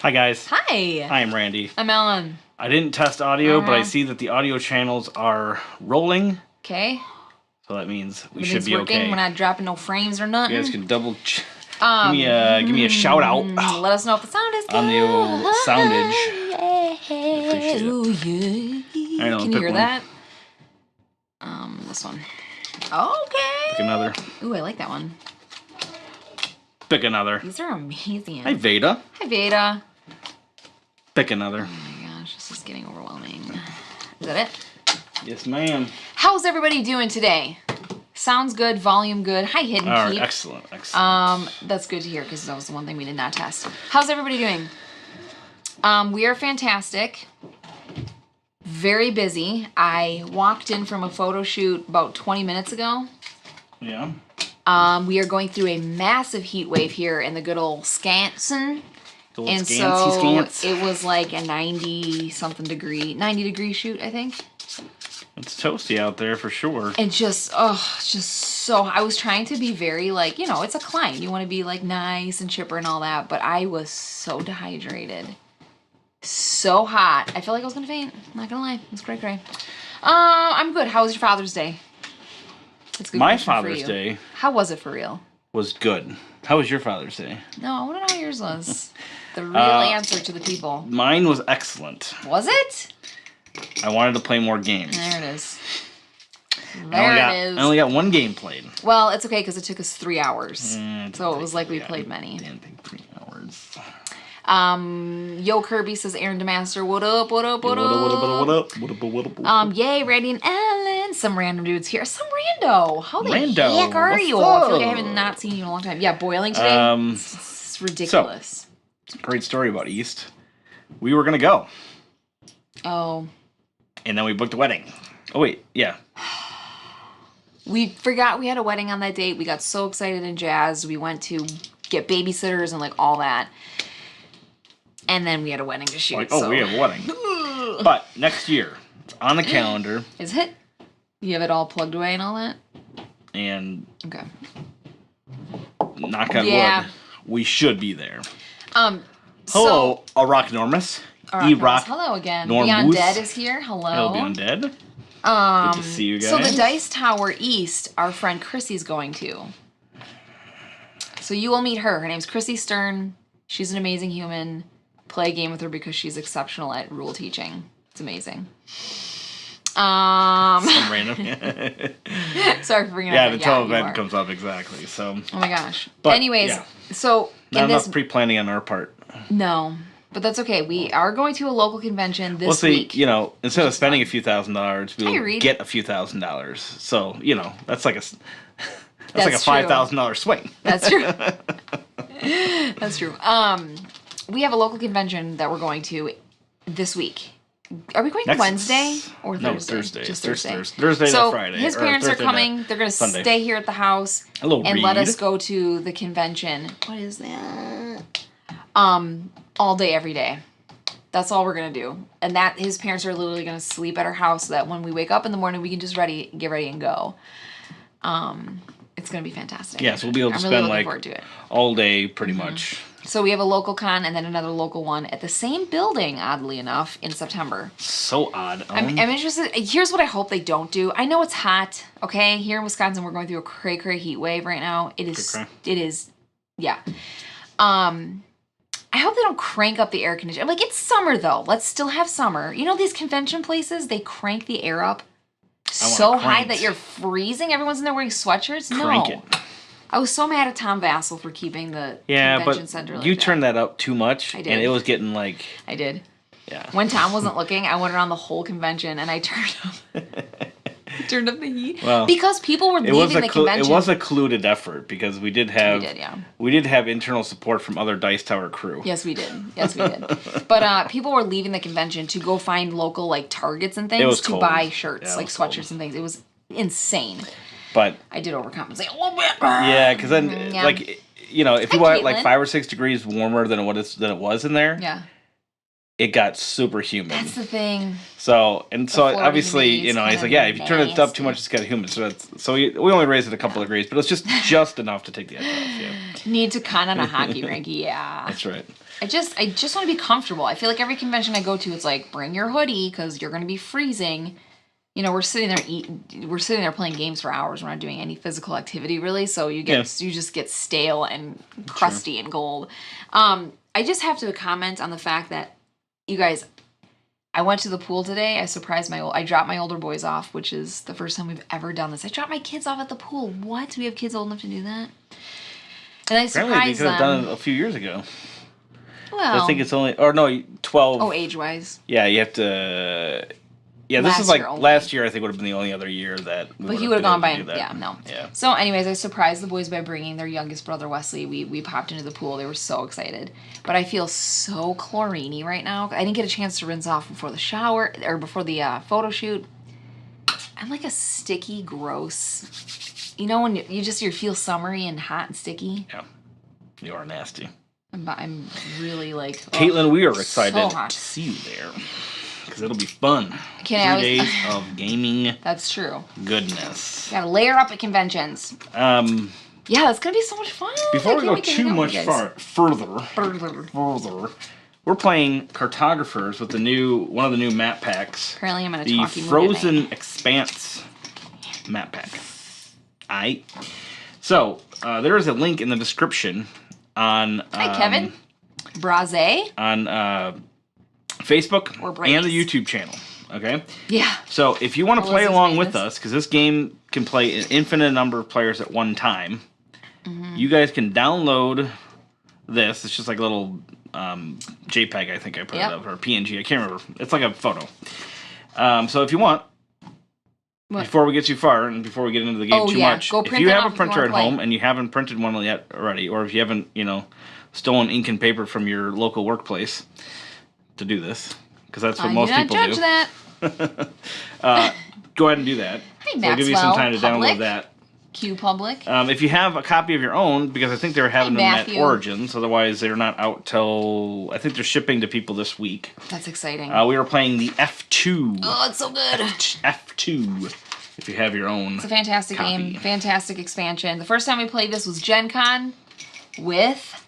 Hi, guys. Hi. I am Randy. I'm Ellen. I didn't test audio, but I see that the audio channels are rolling. Okay. So that means we should be working. okay. We're not dropping no frames or nothing. You guys can double give me a shout out. Let us know if the sound is good. On the old soundage. Yeah. Appreciate it. Ooh, yeah. Right, Can you hear one. that? This one. Okay. Pick another. Ooh, I like that one. Pick another. These are amazing. Hi, Veda. Hi, Veda. Pick another. Oh my gosh, this is getting overwhelming. Is that it? Yes, ma'am. How's everybody doing today? Sounds good, volume good. Hi, Hidden Peep. Excellent, excellent. That's good to hear because that was the one thing we did not test. How's everybody doing? We are fantastic. Very busy. I walked in from a photo shoot about 20 minutes ago. Yeah. We are going through a massive heat wave here in the good old Scanson. And so it was like a 90 degree shoot, I think. It's toasty out there for sure. And just so, I was trying to be very like, it's a client. You want to be like nice and chipper and all that. But I was so dehydrated. So hot. I felt like I was going to faint. Not going to lie. It was cray. I'm good. How was your Father's Day? It's a good My question for Father's you. Day. How was it for real? Was good. How was your Father's Day? No, I want to know how yours was. The real answer to the people. Mine was excellent. Was it? I wanted to play more games. There it is. I only got one game played. Well, it's okay because it took us 3 hours. So it was like we played many. Didn't take 3 hours. Yo Kirby says Aaron DeMaster, what up? Yay, Randy and Ellen. Some random dudes here. Some rando. How the heck are you all? I feel like I haven't not seen you in a long time. Yeah, boiling today. It's ridiculous. So, great story about East. We were gonna go. Oh. And then we booked a wedding. Oh wait, yeah. We forgot we had a wedding on that date. We got so excited and jazzed. We went to get babysitters and like all that. And then we had a wedding to shoot. We have a wedding. But next year, it's on the calendar. Is it? You have it all plugged away and all that? And okay. Knock on wood, we should be there. Hello, Rocknormus. E-Rock. Hello again. Beyond Dead is here. Hello. Hello, Beyond Dead. Good to see you guys. So the Dice Tower East, our friend Chrissy's going to. So you will meet her. Her name's Chrissy Stern. She's an amazing human. Play a game with her because she's exceptional at rule teaching. It's amazing. Some random. Sorry for bringing it up. The total event comes up exactly. So. Oh my gosh. But anyways, so not enough pre-planning on our part. No, but that's okay. We are going to a local convention this week. Instead of spending a few $1,000s, we'll get a few $1,000s. So that's like a $5,000 swing. That's true. That's true. We have a local convention that we're going to this week. Are we going Wednesday or Thursday? No, Thursday. Just Thursday. Thursday to Friday. His parents are coming. They're going to stay here at the house and let us go to the convention. What is that? All day, every day. That's all we're going to do. And that his parents are literally going to sleep at our house so that when we wake up in the morning, we can just get ready and go. It's going to be fantastic. Yeah, so we'll be able to spend all day pretty much. So we have a local con and then another local one at the same building, oddly enough, in September. So odd. I'm interested. Here's what I hope they don't do. I know it's hot, okay? Here in Wisconsin, we're going through a cray heat wave right now. It is, yeah. I hope they don't crank up the air conditioner. Like, it's summer, though. Let's still have summer. These convention places, they crank the air up so high that you're freezing. Everyone's in there wearing sweatshirts. Crank it. I was so mad at Tom Vassell for keeping the convention center like you turned that up too much. I did. And it was getting like... I did. Yeah. When Tom wasn't looking, I went around the whole convention and I turned up the heat. Well, because people were leaving the convention. It was a colluded effort because we did have internal support from other Dice Tower crew. Yes, we did. But people were leaving the convention to go find local Targets and things to buy shirts, sweatshirts and things. It was insane. But I did overcompensate a little bit. Yeah, because then if you want 5 or 6 degrees warmer than it was in there. Yeah. it got super humid. That's the thing. So obviously, you know, he's like, yeah, if you turn it up too much, it's got humid. So we only raised it a couple of degrees, but it's just enough to take the edge off. Yeah. Need to con on a hockey rink, yeah. That's right. I just want to be comfortable. I feel like every convention I go to, it's like, bring your hoodie because you're going to be freezing. You know, we're sitting there playing games for hours. We're not doing any physical activity really, so you just get stale and crusty and gold. I just have to comment on the fact that, you guys, I went to the pool today. I dropped my older boys off, which is the first time we've ever done this. I dropped my kids off at the pool. What? Do we have kids old enough to do that? And I surprised them. Apparently, they could have done it a few years ago. Well, I think it's only 12. Oh, age-wise. Yeah, you have to. Yeah, this is like last year. I think would have been the only other year that. But he would have gone by. Yeah, no. Yeah. So, anyways, I surprised the boys by bringing their youngest brother Wesley. We popped into the pool. They were so excited. But I feel so chloriney right now. I didn't get a chance to rinse off before the shower or before the photo shoot. I'm like a sticky, gross. You know when you feel summery and hot and sticky. Yeah, you are nasty. I'm really like. Caitlin, we are excited to see you there. Because it'll be fun. 3 days of gaming. That's true. Goodness. Gotta layer up at conventions. Yeah, it's gonna be so much fun. Before we go too much further, we're playing Cartographers with one of the new map packs. Apparently, I'm gonna the Frozen Expanse map pack. Aight. So there is a link in the description on. Hi, Kevin. Braze. On. Facebook and the YouTube channel, okay? Yeah. So if you want to play along with us, because this game can play an infinite number of players at one time, you guys can download this. It's just like a little JPEG, I think I put it up, or PNG. I can't remember. It's like a photo. So if you want, before we get too far and before we get into the game too much, if you have a printer at home and you haven't printed one yet already, or if you haven't, stolen ink and paper from your local workplace to do this, because that's what most people do. That. Go ahead and do that. Hey, so I'll give you some time to download that. Q Public. If you have a copy of your own, because I think they're having them at Origins, otherwise they're not out till, I think they're shipping to people this week. That's exciting. We were playing the F2. Oh, it's so good. F2. If you have your own. It's a fantastic game. Fantastic expansion. The first time we played this was Gen Con with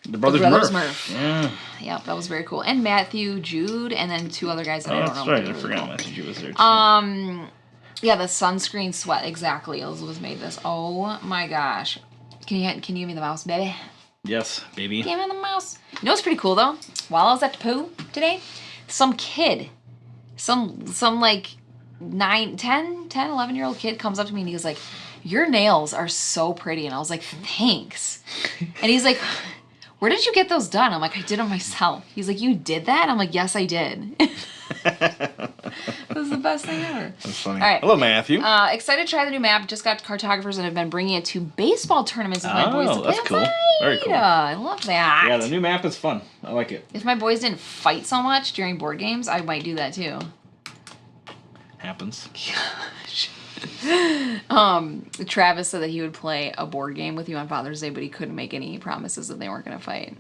the Brothers Murph. Yeah. Yep, that was very cool. And Matthew, Jude, and then 2 other guys that I don't know. That's right. I forgot Matthew Jude was there too. Yeah, the sunscreen sweat. Exactly. Elizabeth made this. Oh my gosh. Can you give me the mouse, baby? Yes, baby. Give me the mouse. You know what's pretty cool though? While I was at the poo today, some kid, some like 10, 11-year-old kid comes up to me and he's like, "Your nails are so pretty." And I was like, "Thanks." And he's like, "Where did you get those done?" I'm like, "I did them myself." He's like, "You did that?" I'm like, "Yes, I did." It was the best thing ever. That's funny. All right. Hello, Matthew. Excited to try the new map. Just got Cartographers and have been bringing it to baseball tournaments with my boys to play. That's cool. Very cool. I love that. Yeah, the new map is fun. I like it. If my boys didn't fight so much during board games, I might do that too. Happens. Gosh. Travis said that he would play a board game with you on Father's Day, but he couldn't make any promises that they weren't going to fight.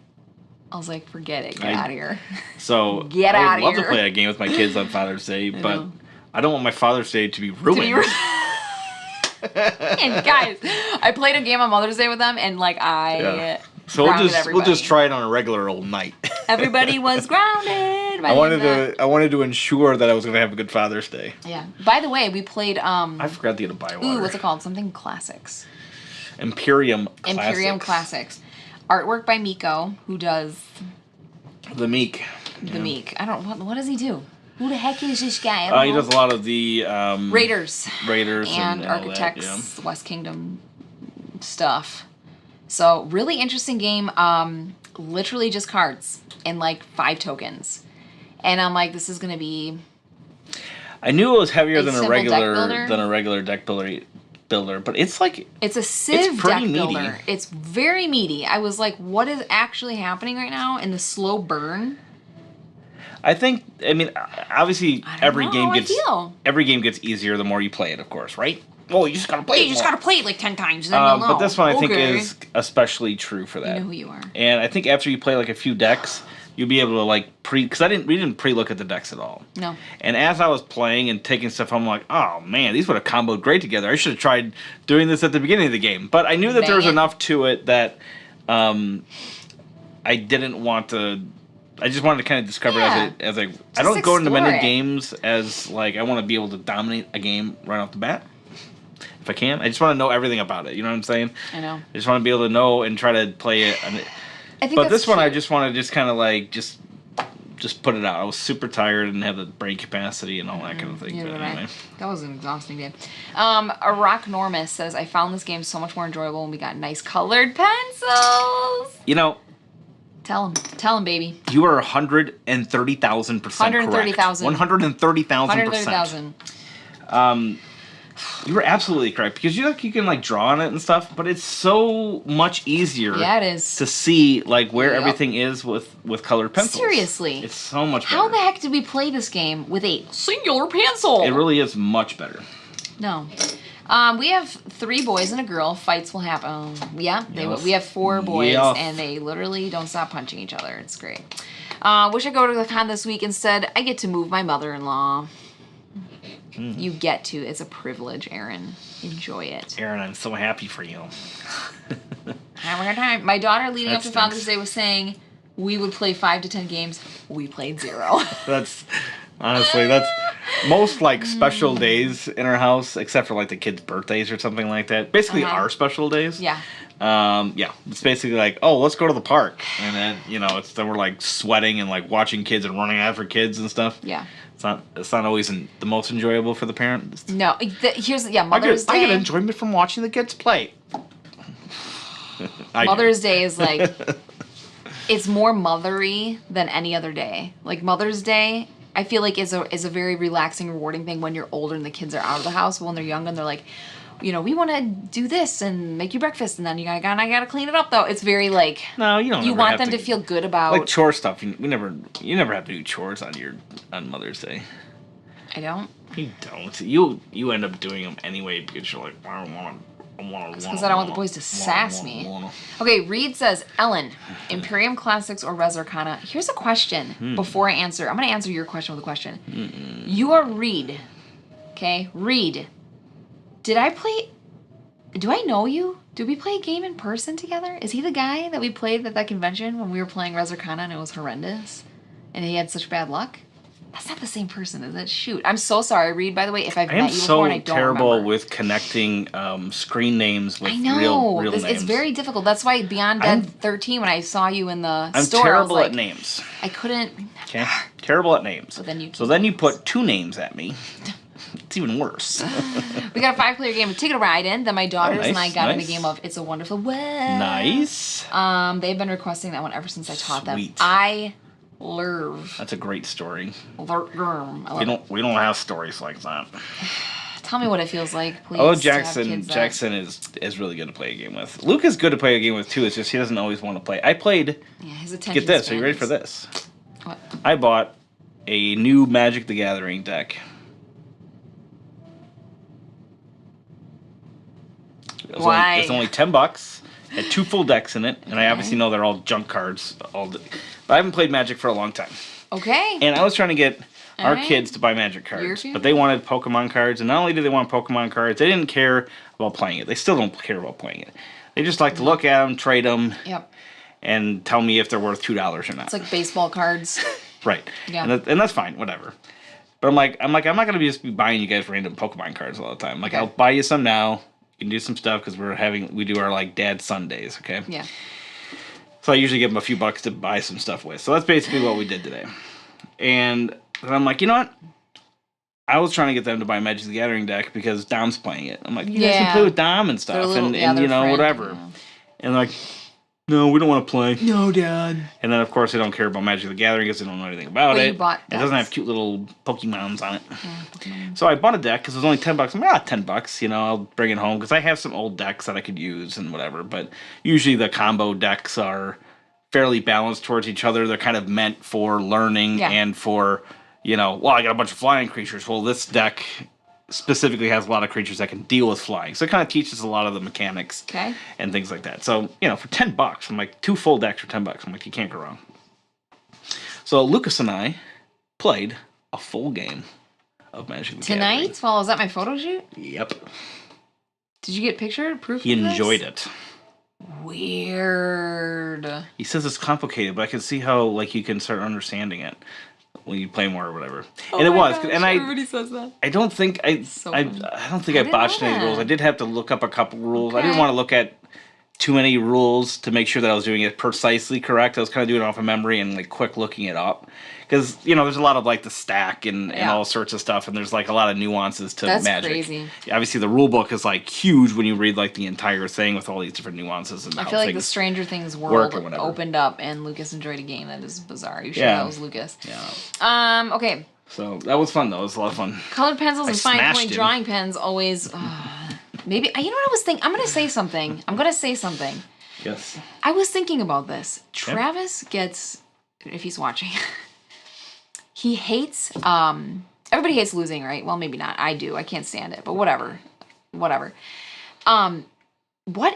I was like, forget it. Get out of here. So, get out of here. I would love to play a game with my kids on Father's Day, but I don't want my Father's Day to be ruined. And guys, I played a game on Mother's Day with them, and so we'll just try it on a regular old night. Everybody was grounded. I wanted to ensure that I was going to have a good Father's Day. Yeah. By the way, we played. I forgot to get a Bywater. Ooh, what's it called? Something Classics. Imperium Classics. Imperium Classics. Artwork by Miko, who does the Meek. The Meek. I don't. What does he do? Who the heck is this guy? He does a lot of the Raiders and Architects, that, yeah. West Kingdom stuff. So really interesting game. Literally just cards and like 5 tokens, and I'm like, this is gonna be. I knew it was heavier than a regular deck builder, but it's like it's a Civ deck builder. It's very meaty. I was like, what is actually happening right now in the slow burn? I mean, obviously every game gets easier the more you play it, of course, right? Well, you just gotta play it. You just gotta play it like 10 times. Then you'll know. But this one I think is especially true for that. You know who you are. And I think after you play like a few decks, you'll be able to like because we didn't pre-look at the decks at all. No. And as I was playing and taking stuff, I'm like, oh man, these would have comboed great together. I should have tried doing this at the beginning of the game. But I knew that there was enough to it that I didn't want to. I just wanted to kind of discover it as I don't go into many games as like I want to be able to dominate a game right off the bat. If I can, I just want to know everything about it. You know what I'm saying? I know. I just want to be able to know and try to play it. But this one, I just want to just kind of like just put it out. I was super tired and have the brain capacity and all that kind of thing. Yeah, but anyway. That was an exhausting day. Rock Normus says, I found this game so much more enjoyable when we got nice colored pencils. You know. Tell him, baby. You are 130,000% correct. 130,000. 130,000%. You were absolutely correct because you can like draw on it and stuff, but it's so much easier. Yeah, it is to see like where everything is with colored pencils. Seriously, it's so much better. How the heck did we play this game with a singular pencil? It really is much better. No. We have 3 boys and a girl. Fights will happen. We have 4 boys, and they literally don't stop punching each other. It's great. Wish I go to the con this week. Instead, I get to move my mother-in-law. You get to. It's a privilege, Aaron. Enjoy it. Aaron, I'm so happy for you. Having a good time. My daughter, leading up to Father's Day, was saying we would play 5 to 10 games. We played 0. That's most like special days in our house, except for like the kids' birthdays or something like that. Basically, our special days. Yeah. It's basically like, oh, let's go to the park, and then then we're like sweating and like watching kids and running after kids and stuff. Yeah. It's not always the most enjoyable for the parent. No, Mother's Day. I get enjoyment from watching the kids play. Mother's Day is like, it's more mothery than any other day. Like Mother's Day, I feel like is a very relaxing, rewarding thing when you're older and the kids are out of the house. But when they're young and they're like, we want to do this and make you breakfast, and then I gotta clean it up though. It's very like, no, you don't. You want them to feel good about like chore stuff. You never have to do chores on Mother's Day. I don't. You don't. You end up doing them anyway because you're like, I don't want to. Because I don't want the boys to sass me. Okay, Reed says, Ellen, Imperium Classics or Res Arcana? Here's a question before I answer. I'm going to answer your question with a question. You are Reed. Okay, Reed. Do I know you? Did we play a game in person together? Is he the guy that we played at that convention when we were playing Res Arcana and it was horrendous? And he had such bad luck? That's not the same person, is it? Shoot. I'm so sorry, Reed, by the way, if I've met you before and I don't remember. I am so terrible with connecting screen names with real names. It's very difficult. That's why Beyond Dead 13, when I saw you in the store, terrible at names. I couldn't. Okay. Terrible at names. So then you put 2 names at me. It's even worse. We got a 5-player game of Ticket to Ride in. Then my daughters and I got in a game of It's a Wonderful World. Nice. They've been requesting that one ever since I taught them. That's a great story. We don't have stories like that. Tell me what it feels like, please. Oh, Jackson is really good to play a game with. Luke is good to play a game with too. It's just he doesn't always want to play. I played. Yeah, his attention. Get this. Are you ready for this? What? I bought a new Magic the Gathering deck. Why? It's only $10. Had 2 full decks in it, and I obviously know they're all junk cards. But I haven't played Magic for a long time. Okay. And I was trying to get our kids to buy Magic cards, but they wanted Pokemon cards. And not only did they want Pokemon cards, they didn't care about playing it. They still don't care about playing it. They just like to look at them, trade them, and tell me if they're worth $2 or not. It's like baseball cards. Right. Yeah. And that's fine. Whatever. But I'm not going to just be buying you guys random Pokemon cards all the time. Like I'll buy you some now. You can do some stuff because we do our like dad Sundays, okay? Yeah. So I usually give them a few bucks to buy some stuff with. So that's basically what we did today. And then I'm like, you know what? I was trying to get them to buy Magic the Gathering deck because Dom's playing it. I'm like, you guys can play with Dom and stuff and whatever. Yeah. And like, no, we don't want to play. No, Dad. And then, of course, they don't care about Magic the Gathering because they don't know anything about it. You bought it doesn't have cute little Pokemons on it. Yeah, so I bought a deck because it was only $10. I'm like, $10, I'll bring it home because I have some old decks that I could use and whatever. But usually the combo decks are fairly balanced towards each other. They're kind of meant for learning and for, I got a bunch of flying creatures. Well, this deck specifically has a lot of creatures that can deal with flying. So it kind of teaches a lot of the mechanics and things like that. So, for $10, I'm like, 2 full decks for $10. I'm like, you can't go wrong. So Lucas and I played a full game of Magic the Gathering. Tonight? While I was at my photo shoot? Yep. Did you get picture proof? He enjoyed it. Weird. He says it's complicated, but I can see how like you can start understanding it when you play more or whatever. And it was, and everybody says that. I don't think I don't think I botched any rules. I did have to look up a couple rules. Okay. I didn't want to look at too many rules to make sure that I was doing it precisely correct. I was kind of doing it off of memory and like quick looking it up. Because, there's a lot of like the stack and all sorts of stuff, and there's like a lot of nuances to Magic. That's crazy. Obviously, the rule book is like huge when you read like the entire thing with all these different nuances. And I feel like the Stranger Things world opened up and Lucas enjoyed a game that is bizarre. Are you sure that was Lucas? Yeah. Okay. So that was fun though. It was a lot of fun. Colored pencils and fine point drawing pens always. Maybe you know what I was thinking. I'm gonna say something. Yes. I was thinking about this. Travis gets, if he's watching. He hates, everybody hates losing, right? Well, maybe not. I do. I can't stand it, but whatever. What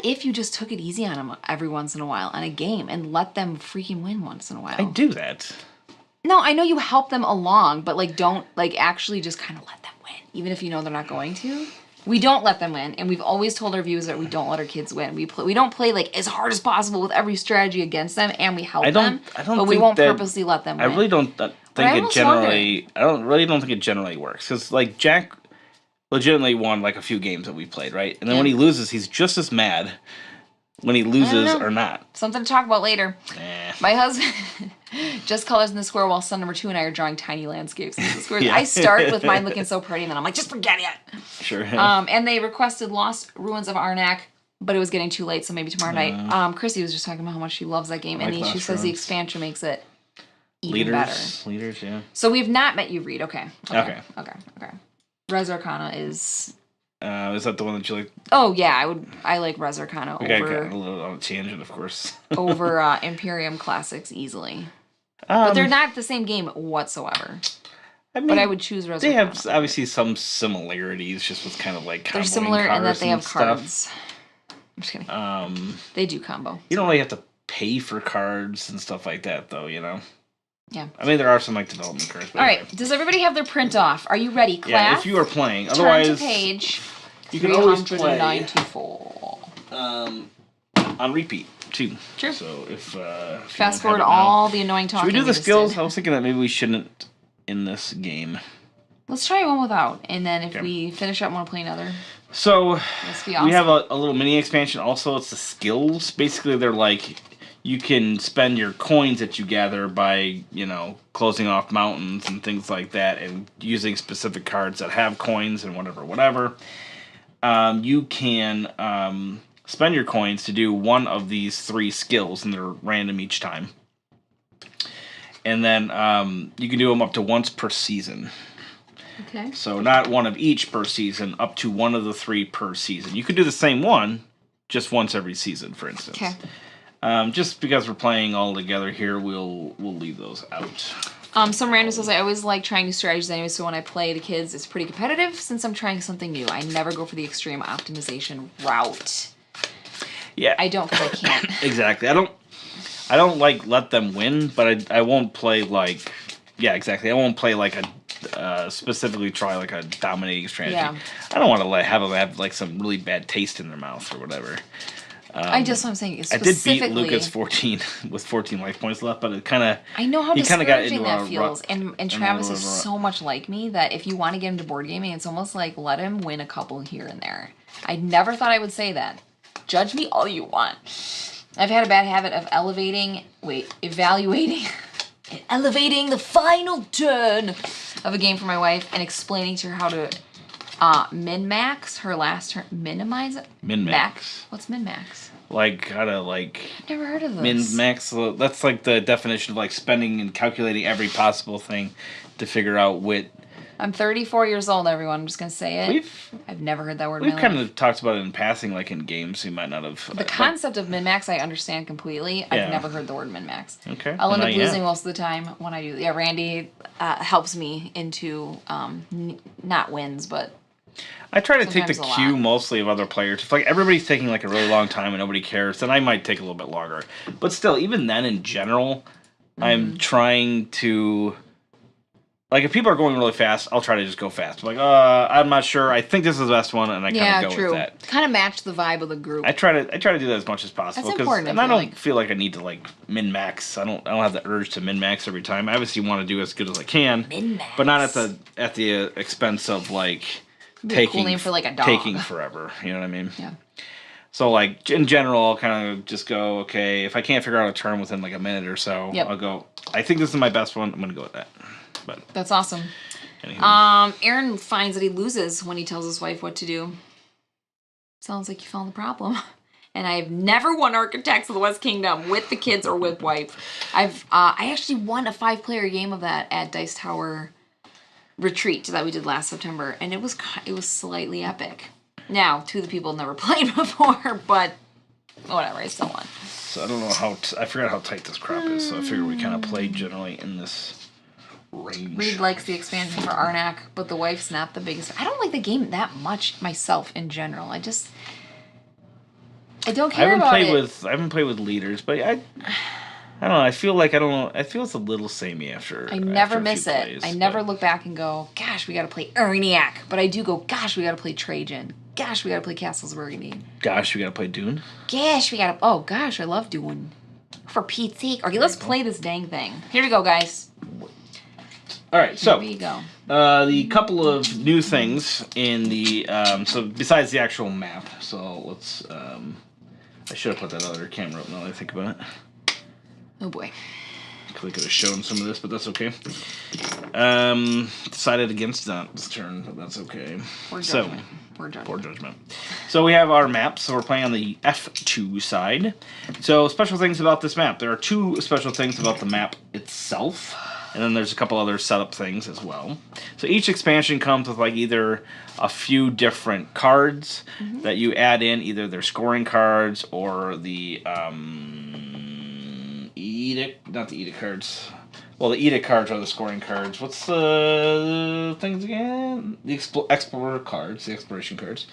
if you just took it easy on them every once in a while on a game and let them freaking win once in a while? I do that. No, I know you help them along, but like don't like actually just kind of let them win, even if you know they're not going to. We don't let them win, and we've always told our viewers that we don't let our kids win. We don't play like as hard as possible with every strategy against them, and we help them. But we won't purposely let them win. I really don't think it generally. I don't think it generally works because like Jack legitimately won like a few games that we played, right? And then when he loses, he's just as mad when he loses or not. Something to talk about later. My husband just colors in the square while son number 2 and I are drawing tiny landscapes in the squares. I start with mine looking so pretty, and then I'm like, just forget it. Sure. And they requested Lost Ruins of Arnak, but it was getting too late, so maybe tomorrow night. Chrissy was just talking about how much she loves that game, and she says the expansion makes it even better. Leaders, yeah. So we've not met you, Reed. Okay. Res Arcana is... is that the one that you like? Oh yeah, I like Res Arcana over. Got a little on a tangent, of course. over Imperium Classics easily, but they're not the same game whatsoever. But I would choose Res Arcana. They have obviously some similarities, just with kind of like they're similar in that they have cards. I'm just kidding. They do combo. You don't really have to pay for cards and stuff like that, though. Yeah. I mean, there are some like development cards. All right. Does everybody have their print off? Are you ready, class? Yeah, if you are playing. Otherwise, turn to page you can always play 394. On repeat too. Sure. So if fast forward all the annoying talking. Should we do the skills? I was thinking that maybe we shouldn't in this game. Let's try one without, and then if we finish up, want to play another. So we have a little mini expansion. Also, it's the skills. Basically, they're like. You can spend your coins that you gather by, closing off mountains and things like that and using specific cards that have coins and whatever. You can spend your coins to do one of these 3 skills, and they're random each time. And then you can do them up to once per season. Okay. So not one of each per season, up to one of the 3 per season. You could do the same one just once every season, for instance. Okay. Just because we're playing all together here, we'll leave those out. Some random says I always like trying new strategies anyway, so when I play the kids, it's pretty competitive since I'm trying something new. I never go for the extreme optimization route. Yeah. I don't because I can't. Exactly. I don't like let them win, but I won't play like... Yeah, exactly. I won't play like a... specifically try like a dominating strategy. Yeah. I don't want to have them have like some really bad taste in their mouth or whatever. I just what I'm saying. I did beat Lucas 14 with 14 life points left, but it kind of... I know how discouraging that feels. And Travis is so much like me that if you want to get him to board gaming, it's almost like let him win a couple here and there. I never thought I would say that. Judge me all you want. I've had a bad habit of evaluating and elevating the final turn of a game for my wife and explaining to her how to... min-max her last turn. Minimize it? Min-max. What's min-max? Like, how to, like... I've never heard of this. Min-max, that's like the definition of, like, spending and calculating every possible thing to figure out what... I'm 34 years old, everyone. I'm just going to say it. I've never heard that word in my life. We've kind of talked about it in passing, like, in games. You might not have... The concept of min-max, I understand completely. I've never heard the word min-max. Okay. I'll end up losing most of the time when I do... Yeah, Randy helps me into not wins, but... I try to take the cue mostly of other players. If like everybody's taking like a really long time and nobody cares, then I might take a little bit longer. But still, even then in general, I'm trying to... Like, if people are going really fast, I'll try to just go fast. I'm like, I'm not sure. I think this is the best one, and I kind of go with that. Kind of match the vibe of the group. I try to do that as much as possible. That's important. And I don't feel like I need to like min max. I don't have the urge to min max every time. I obviously want to do as good as I can, but not at the expense of like taking cool name for like a dog. Taking forever. You know what I mean? Yeah. So like in general, I'll kind of just go, okay, if I can't figure out a term within like a minute or so, I'll go. I think this is my best one. I'm gonna go with that. But that's awesome. Aaron finds that he loses when he tells his wife what to do. Sounds like you found the problem. And I've never won Architects of the West Kingdom with the kids or with wife. I actually won a 5-player game of that at Dice Tower Retreat that we did last September, and it was slightly epic. Now, 2 of the people never played before, but whatever, I still won. So I don't know I forgot how tight this crop is, so I figured we kind of played generally in this range. Reed likes the expansion for Arnak, but the wife's not the biggest. I don't like the game that much myself in general. I don't care about it. I haven't played with leaders, but I don't know. I feel like I feel it's a little samey after. I never miss it. Plays, I never look back and go, "Gosh, we got to play Arnak," but I do go, "Gosh, we got to play Trajan." Gosh, we got to play Castles of Burgundy. Gosh, we got to play Dune. Gosh, we got to. Oh gosh, I love Dune. For Pete's sake. Okay, let's play this dang thing. Here we go, guys. All right, so here we go. The couple of new things in the so besides the actual map. So let's. I should have put that other camera up now that I think about it. Oh boy. We could have shown some of this, but that's okay. Decided against that this turn, but that's okay. Poor judgment. So we have our map. So we're playing on the F2 side. So special things about this map. There are 2 special things about the map itself. And then there's a couple other setup things as well. So each expansion comes with like either a few different cards that you add in, either their scoring cards or the edict cards. Well, the edict cards are the scoring cards. What's the things again? The explorer cards, the exploration cards.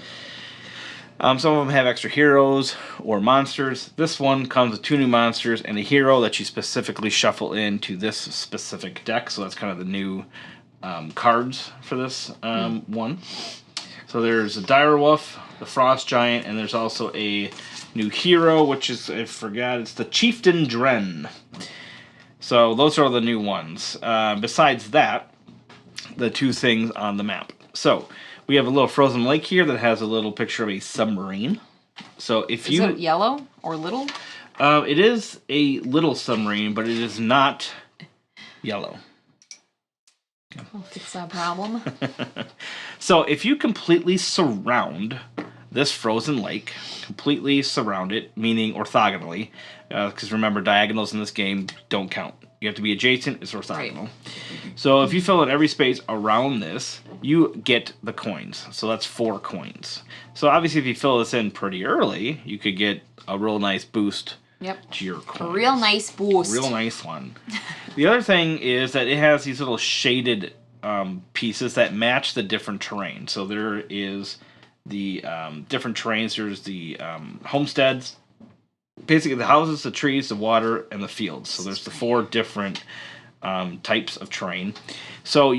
Some of them have extra heroes or monsters. This one comes with 2 new monsters and a hero that you specifically shuffle into this specific deck. So that's kind of the new cards for this one. So there's a Direwolf, the Frost Giant, and there's also a new hero, which is, I forgot, it's the Chieftain Dren. So those are the new ones. Besides that, the 2 things on the map. So we have a little frozen lake here that has a little picture of a submarine. So if Is it yellow or little? It is a little submarine, but it is not yellow. I'll fix that problem. So if you completely surround this frozen lake, completely surround it, meaning orthogonally, because remember, diagonals in this game don't count. You have to be adjacent, it's orthogonal. Right. So if you fill in every space around this, you get the coins. So that's 4 coins. So obviously if you fill this in pretty early, you could get a real nice boost to your coins. A real nice boost. Real nice one. The other thing is that it has these little shaded pieces that match the different terrain. So there is the different terrains. There's the homesteads. Basically the houses, the trees, the water, and the fields. So there's the 4 different types of terrain. So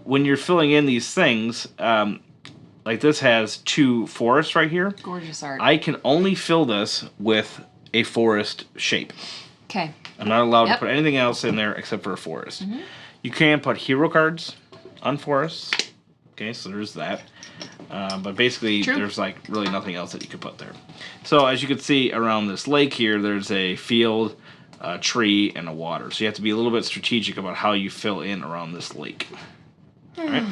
when you're filling in these things, like this has 2 forests right here. Gorgeous art. I can only fill this with a forest shape. Okay. I'm not allowed to put anything else in there except for a forest. You can put hero cards on forests. Okay, so there's that. But basically, there's like really nothing else that you could put there. So as you can see around this lake here, there's a field, a tree, and a water. So you have to be a little bit strategic about how you fill in around this lake. All right.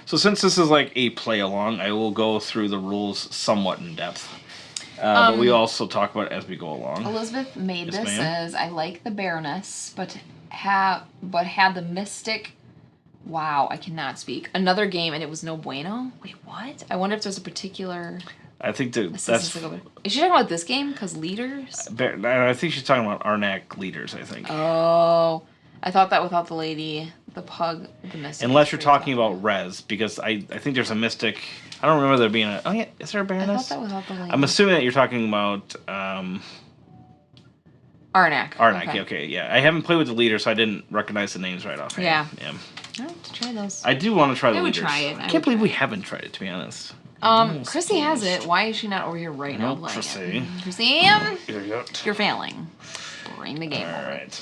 So since this is like a play along, I will go through the rules somewhat in depth. But we also talk about it as we go along. Elizabeth made this as I like the Baroness, but had the Mystic. Wow, I cannot speak. Another game, and it was no bueno. Wait, what? I wonder if there's a particular. I think that's. Is she talking about this game? Because leaders. I think she's talking about Arnak leaders. I think. Oh, I thought that without the lady, the pug, the Mystic. Unless you're talking about Res, because I think there's a Mystic. I don't remember there being a. Oh yeah, is there a Baroness? I thought that without the lady. I'm assuming that you're talking about. Arnak. Okay, yeah. I haven't played with the leader, so I didn't recognize the names right off. Yeah. I have to try those. I do want to try the leaders. I would try it. I can't believe we haven't tried it, to be honest. Chrissy has it. Why is she not over here right now playing Chrissy. Chrissy, you're failing. Bring the game over. Alright.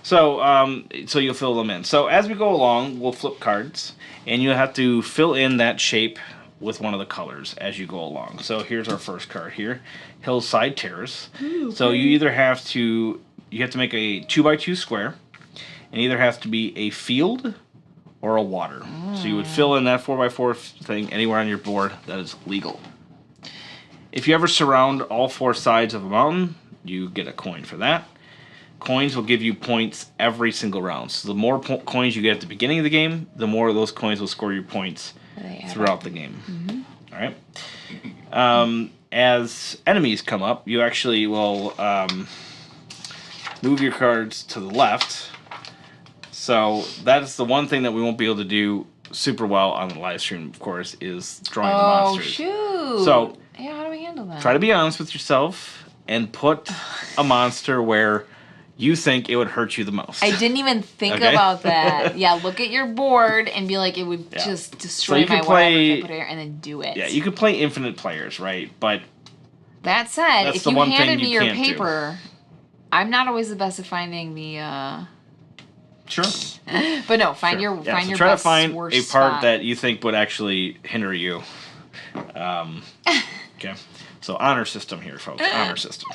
So you'll fill them in. So as we go along, we'll flip cards, and you have to fill in that shape with one of the colors as you go along. So here's our first card here, Hillside Terrace. Ooh, so you either have to make a 2x2 square, and either has to be a field or a water. So you would fill in that 4x4 thing anywhere on your board that is legal. If you ever surround all 4 sides of a mountain, you get a coin for that. Coins will give you points every single round. So the more coins you get at the beginning of the game, the more of those coins will score you points throughout the game. Mm-hmm. All right. As enemies come up, you actually will move your cards to the left. So that's the one thing that we won't be able to do super well on the live stream, of course, is drawing the monsters. Oh, shoot. So yeah, how do we handle that? Try to be honest with yourself and put a monster where you think it would hurt you the most. I didn't even think about that. Yeah, look at your board and be like, it would just destroy my whatever if I put it here, and then do it. Yeah, you could play infinite players, right? But that said, if you handed me your paper, I'm not always the best at finding the... Sure. But no, find your try best, to find worst a part spot. that you think would actually hinder you. Okay. So honor system here, folks. Honor system.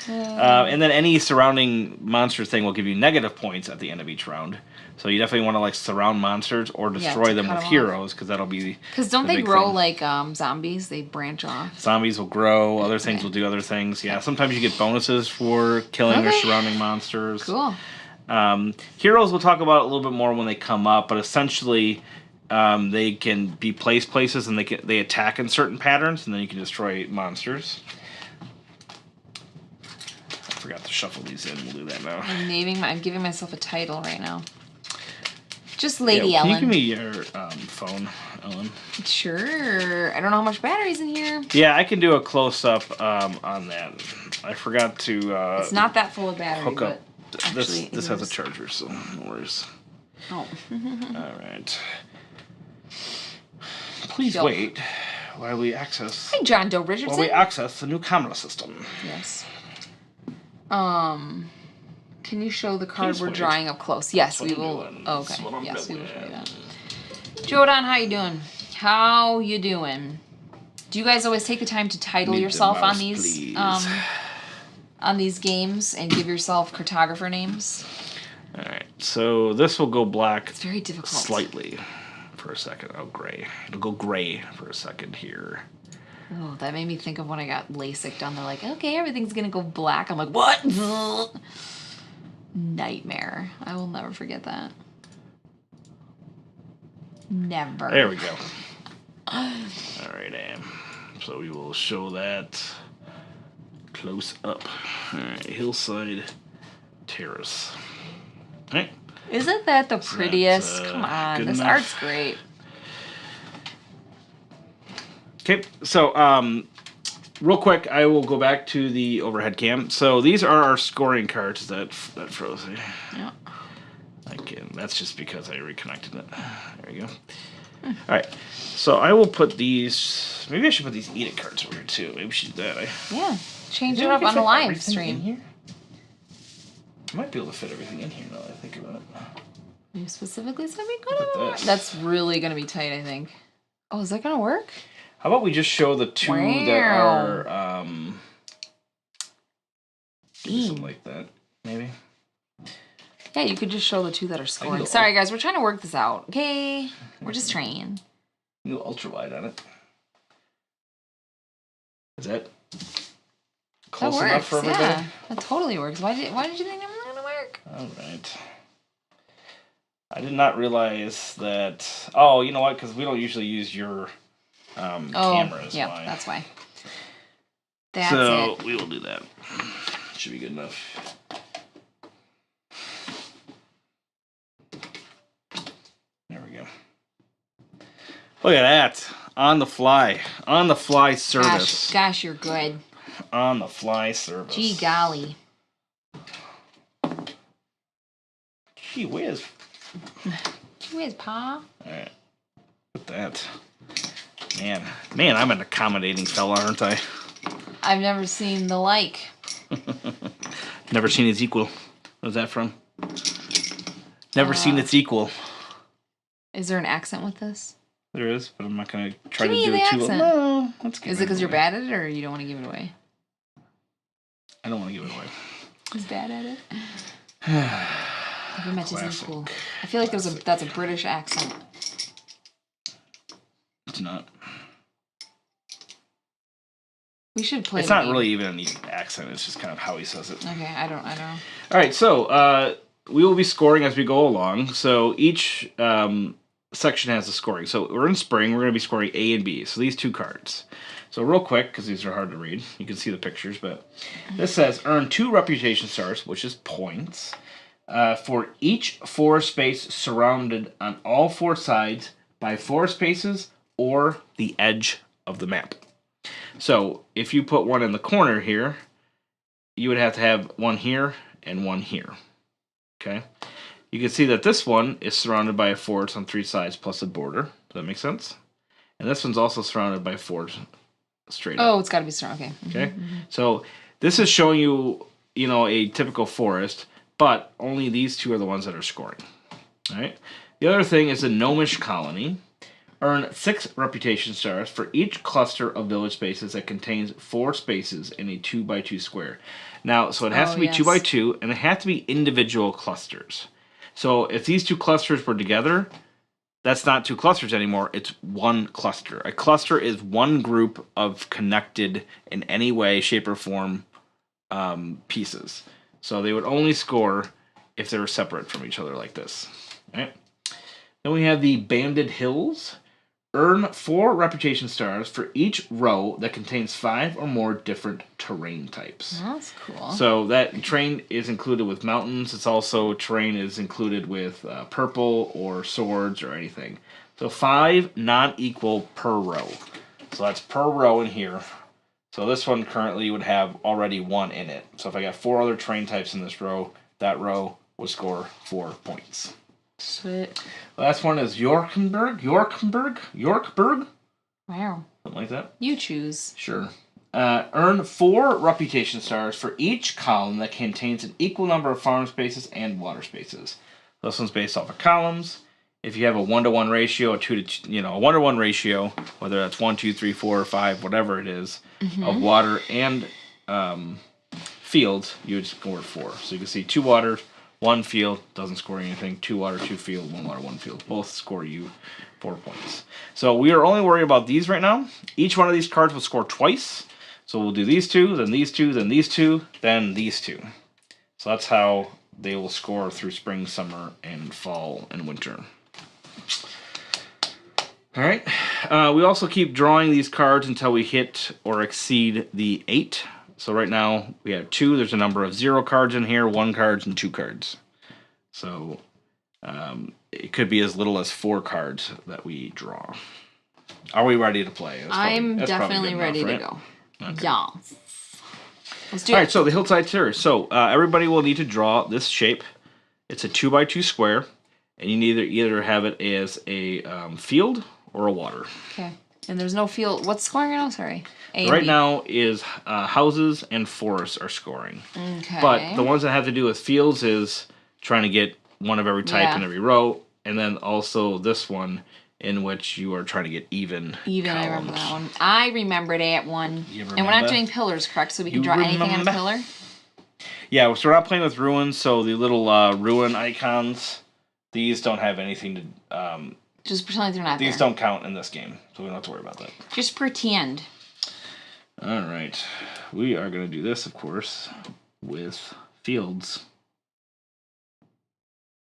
And then any surrounding monster thing will give you negative points at the end of each round. So you definitely want to surround monsters or destroy them with heroes, because that'll be. Because don't they grow like zombies? They branch off. Zombies will grow. Other things will do other things. Yeah. Sometimes you get bonuses for killing your surrounding monsters. Cool. Heroes we'll talk about a little bit more when they come up, but essentially they can be placed places and they attack in certain patterns, and then you can destroy monsters. I forgot to shuffle these in. We'll do that now. I'm giving myself a title right now. Just Lady Ellen. Can you give me your phone, Ellen? Sure. I don't know how much battery's in here. Yeah, I can do a close-up on that. I forgot to... it's not that full of battery, hook up. Actually, this has a charger, so no worries. Oh. All right. Please wait while we access... Hi, John Doe Richardson. While we access the new camera system. Yes. Can you show the card we're drawing up close? Yes, we will. Oh, okay. Yes, we will show you that. Jodan, how you doing? How you doing? Do you guys always take the time to title yourself on these games and give yourself cartographer names? All right. So this will go black. It's very difficult. Slightly for a second. Oh, gray. It'll go gray for a second here. Oh, that made me think of when I got LASIK done. They're like, okay, everything's going to go black. I'm like, what? Nightmare. I will never forget that. Never. There we go. All right, so we will show that close up. All right, Hillside Terrace. All right. Isn't that the prettiest? Come on, this art's great. Okay, so real quick, I will go back to the overhead cam. So these are our scoring cards that froze. Yeah. That's just because I reconnected it. There we go. All right, so I will put these. Maybe I should put these edict cards over here too. Maybe we should do that. Yeah, change it up on the live stream. Here? I might be able to fit everything in here now that I think about it. You specifically said we couldn't. That's really gonna be tight, I think. Oh, is that gonna work? How about we just show the two that are something like that, maybe? Yeah, you could just show the two that are scoring. Sorry, guys, we're trying to work this out, okay? We're just trying. You go ultra wide on it. Is that close enough for everybody? Yeah, that totally works. Why did you think that was going to work? All right. I did not realize that. Oh, you know what? Because we don't usually use your cameras. Yeah, that's why. So we will do that. Should be good enough. There we go. Look at that. On the fly. On the fly service. Gosh, you're good. On the fly service. Gee golly. Gee whiz. Gee whiz, Pa. All right. Look at that. Man, I'm an accommodating fella, aren't I? I've never seen the like. Never seen its equal. Where's that from? Never seen its equal. Is there an accent with this? There is, but I'm not going to try to do it too well. No, let's give Is it because you're bad at it, or you don't want to give it away? I don't want to give it away. He's bad at it? Never met his equal. I feel like that's a British accent. It's not. We should play. It's not really even an accent. It's just kind of how he says it. Okay, I don't. All right, so we will be scoring as we go along. So each section has a scoring. So we're in spring. We're going to be scoring A and B. So these two cards. So real quick, because these are hard to read, you can see the pictures, but this says earn 2 reputation stars, which is points, for each forest space surrounded on all 4 sides by forest spaces or the edge of the map. So if you put one in the corner here, you would have to have one here and one here. Okay? You can see that this one is surrounded by a forest on 3 sides plus a border. Does that make sense? And this one's also surrounded by 4 straight up. Oh, it's got to be strong. Okay. Okay. So this is showing you, a typical forest, but only these 2 are the ones that are scoring. All right. The other thing is a gnomish colony. Earn 6 reputation stars for each cluster of village spaces that contains 4 spaces in a 2x2 square. Now, so it has to be 2x2, and it has to be individual clusters. So if these 2 clusters were together, that's not 2 clusters anymore. It's 1 cluster. A cluster is one group of connected in any way, shape, or form pieces. So they would only score if they were separate from each other like this. All right. Then we have the Banded Hills. Earn 4 reputation stars for each row that contains 5 or more different terrain types. That's cool. So that terrain is included with mountains. It's also terrain is included with purple or swords or anything. So 5 non-equal per row. So that's per row in here. So this one currently would have already 1 in it. So if I got 4 other terrain types in this row, that row will score 4 points. Sweet. Last one is Yorkburg. Wow. Something like that. You choose. Sure. Earn 4 reputation stars for each column that contains an equal number of farm spaces and water spaces. This one's based off of columns. If you have a 1-to-1 ratio, a 1-to-1 ratio, whether that's 1, 2, 3, 4, or 5, whatever it is, of water and fields, you would score 4. So you can see 2 water, 1 field, doesn't score anything. 2 water, 2 field, 1 water, 1 field. Both score you 4 points. So we are only worried about these right now. Each one of these cards will score twice. So we'll do these 2, then these 2, then these 2, then these 2. So that's how they will score through spring, summer, and fall and winter. All right. We also keep drawing these cards until we hit or exceed the 8. So right now we have 2. There's a number of 0 cards in here, 1 cards, and 2 cards. So it could be as little as 4 cards that we draw. Are we ready to play? I'm definitely ready to go. Okay. Yeah. Let's do it. All right, so the Hillside Terrace. So everybody will need to draw this shape. It's a 2x2 square, and you need either have it as a field or a water. Okay. And there's no field. What's scoring right now? Sorry. Right now is houses and forests are scoring. Okay. But the ones that have to do with fields is trying to get one of every type in every row, and then also this one in which you are trying to get even columns. I remember that one. I remembered one. And we're not doing pillars, correct? So we can draw anything on a pillar? Yeah, so we're not playing with ruins, so the little ruin icons, these don't have anything to... just pretend like they're not These don't count in this game, so we don't have to worry about that. Just pretend. All right. We are going to do this, of course, with fields.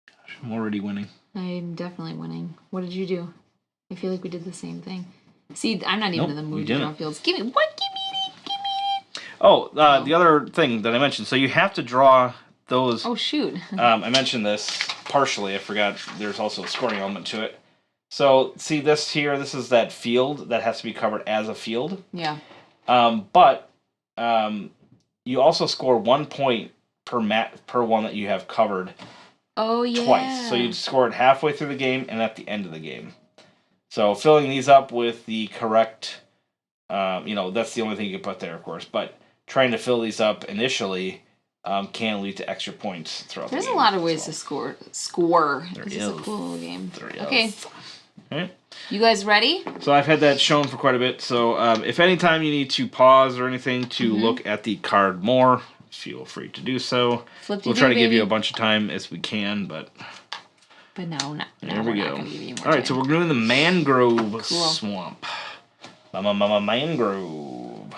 Gosh, I'm already winning. I'm definitely winning. What did you do? I feel like we did the same thing. See, I'm not even in the mood to draw fields. Give me it. Oh, the other thing that I mentioned. So you have to draw those. Oh, shoot. I mentioned this partially. I forgot there's also a scoring element to it. So see this here? This is that field that has to be covered as a field. Yeah. But you also score 1 point per one that you have covered Oh, yeah. Twice. So you'd score it halfway through the game and at the end of the game. So filling these up with the correct, that's the only thing you can put there, of course. But trying to fill these up initially can lead to extra points throughout the game. There's a lot of ways to score. This is a cool little game. Okay. All right. You guys ready? So I've had that shown for quite a bit. So if anytime you need to pause or anything to look at the card more, feel free to do so. We'll try to give you a bunch of time as we can, but no, there we go. Not give you more All right, time. so we're doing the mangrove swamp. Mangrove.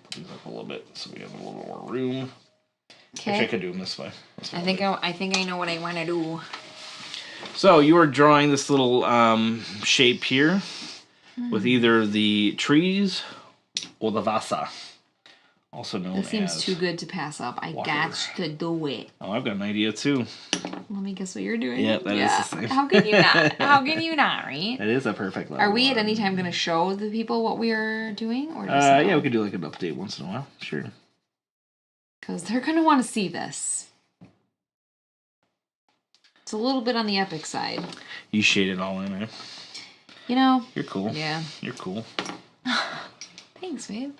Put these up a little bit so we have a little bit more room. Okay. Actually, I could do them this way. I think I know what I want to do. So you are drawing this little shape here with either the trees or the vasa, also known as. This seems too good to pass up. I got to do it. Oh, I've got an idea too. Let me guess what you're doing. Yeah, that is the same. How can you not? How can you not, right? That is a perfect level. Are we at any time going to show the people what we are doing, or just yeah, we could do like an update once in a while. Sure. Because they're going to want to see this. It's a little bit on the epic side. You shade it all in, eh? You're cool. Yeah. You're cool. Thanks, babe.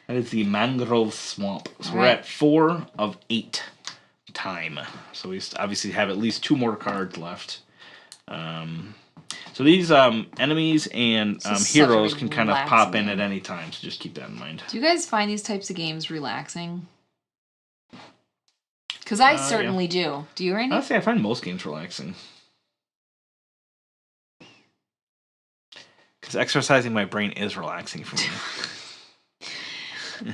That is the mangrove swamp. So we're at 4 of 8 time. So we obviously have at least 2 more cards left. So these enemies and heroes can kind of pop in at any time. So just keep that in mind. Do you guys find these types of games relaxing? Because I certainly do. Do you, Randy? Honestly, I find most games relaxing. Because exercising my brain is relaxing for me.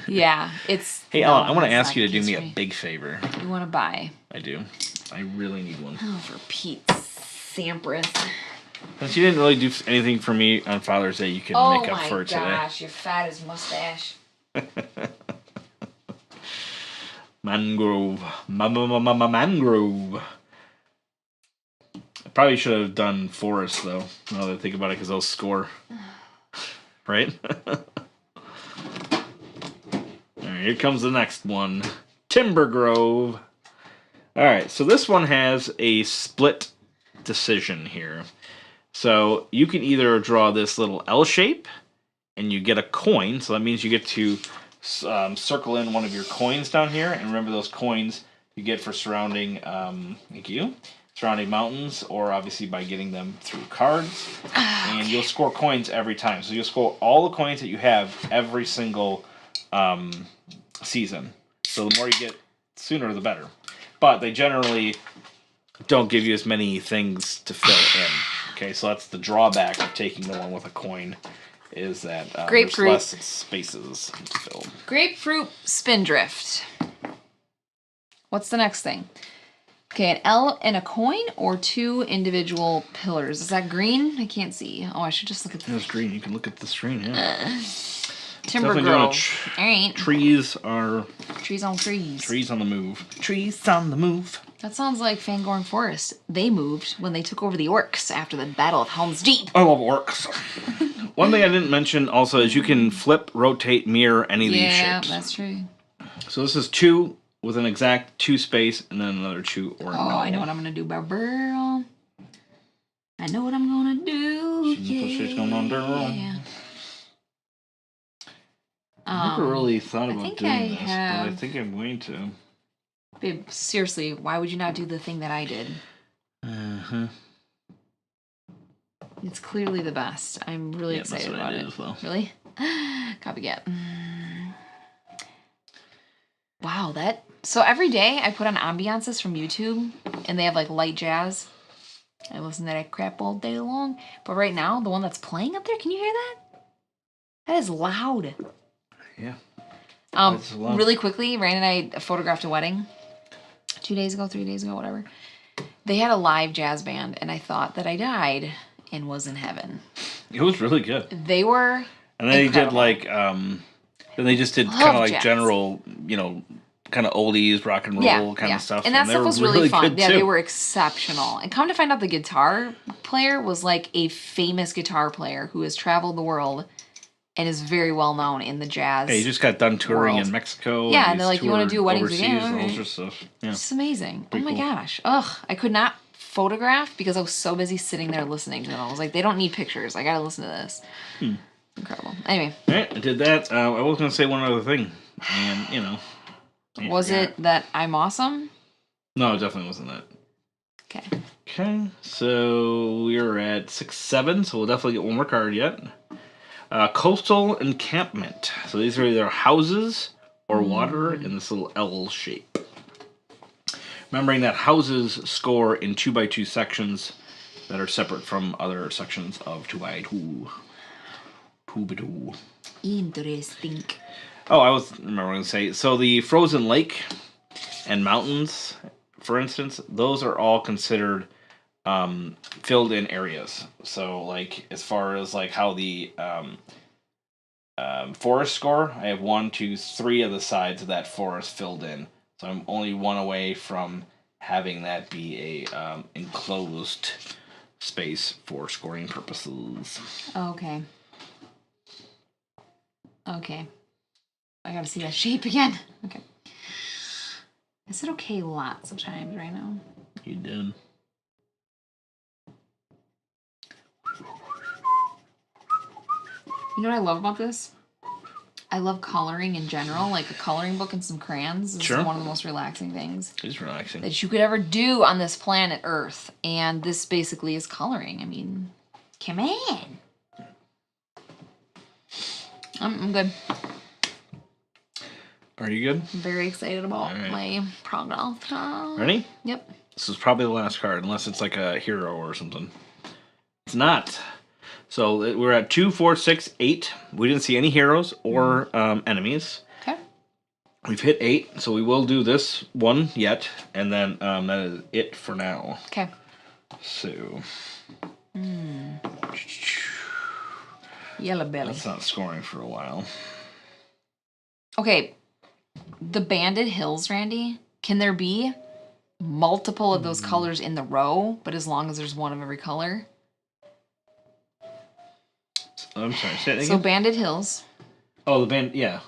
Yeah, it's... Hey, Ellen, I want to ask you to do me a big favor. You want to buy? I do. I really need one. Oh, for Pete's Sampras. Since you didn't really do anything for me on Father's Day, you can make up for it today. Oh my gosh, you're fat as mustache. Mangrove. Mangrove. I probably should have done forest, though, now that I think about it, because they'll score. Right? Alright, here comes the next one. Timber Grove. Alright, so this one has a split decision here. So you can either draw this little L shape, and you get a coin, so that means you get to circle in one of your coins down here, and remember those coins you get for surrounding surrounding mountains, or obviously by getting them through cards. And you'll score coins every time, so you'll score all the coins that you have every single season. So the more you get, sooner the better. But they generally don't give you as many things to fill in. Okay, so that's the drawback of taking the one with a coin. Is that there's less spaces to fill. Grapefruit Spindrift. What's the next thing? Okay, an L and a coin, or 2 individual pillars. Is that green? I can't see. Oh, I should just look at the... It's green. You can look at the screen, yeah. Timber Grove. All right. Trees are... Trees on trees. Trees on the move. Trees on the move. That sounds like Fangorn Forest. They moved when they took over the orcs after the Battle of Helm's Deep. I love orcs. One thing I didn't mention also is you can flip, rotate, mirror any of these shapes. Yeah, that's true. So this is 2 with an exact 2 space, and then another 2 or no. I know what I'm going to do, Barbara. I know what I'm going to do. She's going on Yeah. I never really thought about doing this, but I think I'm going to. Babe, seriously, why would you not do the thing that I did? Uh-huh. It's clearly the best. I'm really excited about it. As well. Really? Copycat. Wow, so every day I put on ambiances from YouTube, and they have like light jazz. I listen to that crap all day long. But right now, the one that's playing up there, can you hear that? That is loud. Yeah. Really quickly, Ryan and I photographed a wedding 3 days ago, whatever. They had a live jazz band, and I thought that I died and was in heaven. It was really good. They were And they did like, then they just did kind of like jazz. General, kind of oldies, rock and roll kind of stuff. And that stuff was really fun. Yeah, they were exceptional. And come to find out, the guitar player was like a famous guitar player who has traveled the world and is very well known in the jazz. Yeah, he just got done touring in Mexico. Yeah, and they're like, you want to do weddings again? And all sorts of stuff. Yeah. It's amazing. Pretty oh my cool. gosh. Ugh, I could not photograph because I was so busy sitting there listening to them. I was like, they don't need pictures. I gotta listen to this. Incredible. Anyway. All right, I did that. I was going to say one other thing, and, you know. Was it that I'm awesome? No, it definitely wasn't that. Okay. Okay, so we're at 6-7, so we'll definitely get one more card yet. Coastal encampment. So these are either houses or water in this little L shape. Remembering that houses score in 2x2 sections that are separate from other sections of 2x2. 2x2. Interesting. Oh, I was remembering to say, so the frozen lake and mountains, for instance, those are all considered filled in areas. So, like, as far as like how the forest score, I have 1, 2, 3 of the sides of that forest filled in. So I'm only one away from having that be a enclosed space for scoring purposes. Okay. Okay. I gotta see that shape again. Okay. I said okay lots of times right now. You did. You know what I love about this? I love coloring in general, like a coloring book and some crayons is one of the most relaxing things. It's relaxing. That you could ever do on this planet Earth. And this basically is coloring. I mean, come on. I'm good. Are you good? I'm very excited about my progress. Ready? Yep. This is probably the last card, unless it's like a hero or something. It's not. So we're at 2, 4, 6, 8. We didn't see any heroes or enemies. Okay. We've hit 8, so we will do this one yet, and then that is it for now. Okay. So. Yellow belly. That's not scoring for a while. Okay. The banded hills, Randy, can there be multiple of those colors in the row, but as long as there's one of every color? I'm sorry, say it again. So banded hills. Oh, the band, yeah.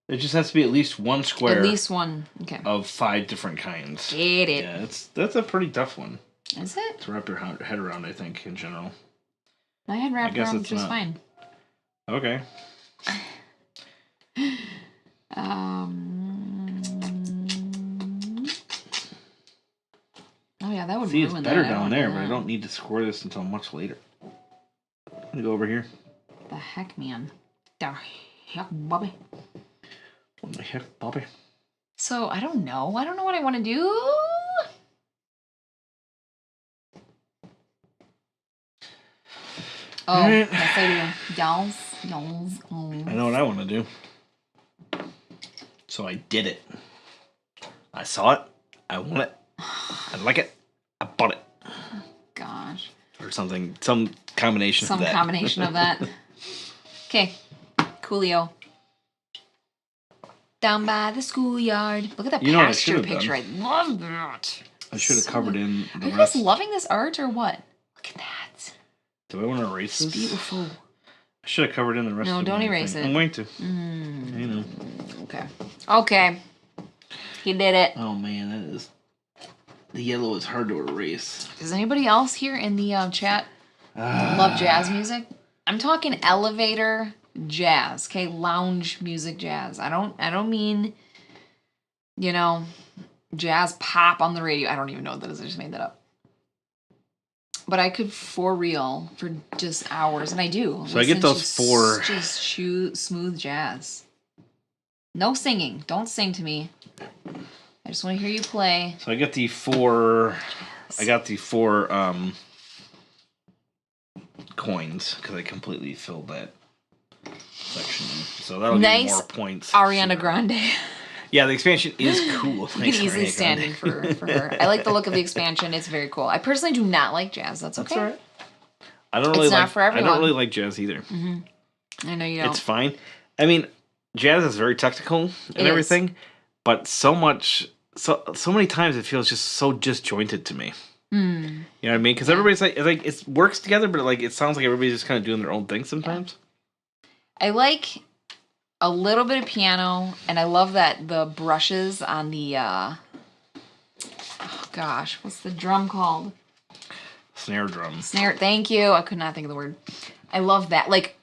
It just has to be at least one square. At least one, okay. Of 5 different kinds. Get it. Yeah, that's a pretty tough one. Is it? To wrap your head around, I think, in general. My head wrapped around just fine. Okay. Oh yeah, that would see, it's better down there, but I don't need to score this until much later. I'm gonna go over here. The heck, man. The heck, Bobby. What the heck, Bobby? So, I don't know. I don't know what I want to do. Oh, yes I do. Dolls. I know what I want to do. So I did it. I saw it. I want it. I like it. I bought it. Oh, gosh. Or something. Some combination of that. Some combination of that. Okay. Coolio. Down by the schoolyard. Look at that pasture picture. I love that. I should have covered in the rest. Are you guys loving this art or what? Look at that. Do I want to erase this? It's beautiful. I should have covered in the rest of it. No, don't erase it. I'm going to. I know. Okay. Okay. He did it. Oh, man, that is... The yellow is hard to erase. Does anybody else here in the chat love jazz music? I'm talking elevator jazz, okay? Lounge music jazz. I don't mean, you know, jazz pop on the radio. I don't even know what that is. I just made that up. But I could, for real, for just hours, and I do. So I get those 4... Just smooth jazz. No singing. Don't sing to me. I just want to hear you play. So I get the 4... I got the 4 coins, because I completely filled that section in. So that'll give me more points. Ariana Grande. Yeah, the expansion is cool. You can easily stand in for her. I like the look of the expansion. It's very cool. I personally do not like jazz. That's okay. That's all right. It's not for everyone. I don't really like jazz either. Mm-hmm. I know you don't. It's fine. I mean, jazz is very technical and everything, but so many times it feels just so disjointed to me. You know what I mean? Because everybody's like it works together, but it sounds like everybody's just kind of doing their own thing sometimes. I like a little bit of piano, and I love that the brushes on the, oh gosh, what's the drum called? Snare drum. Thank you. I could not think of the word. I love that. Like,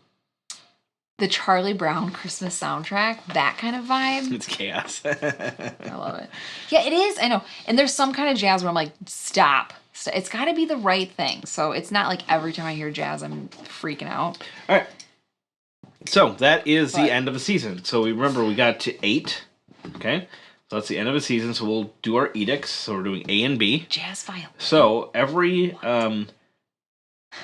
the Charlie Brown Christmas soundtrack, that kind of vibe. It's chaos. I love it. Yeah, it is. I know. And there's some kind of jazz where I'm like, stop. It's got to be the right thing. So it's not like every time I hear jazz, I'm freaking out. All right. So that is the end of the season. So remember, we got to 8. Okay. So that's the end of the season. So we'll do our edicts. So we're doing A and B. Jazz violin. So every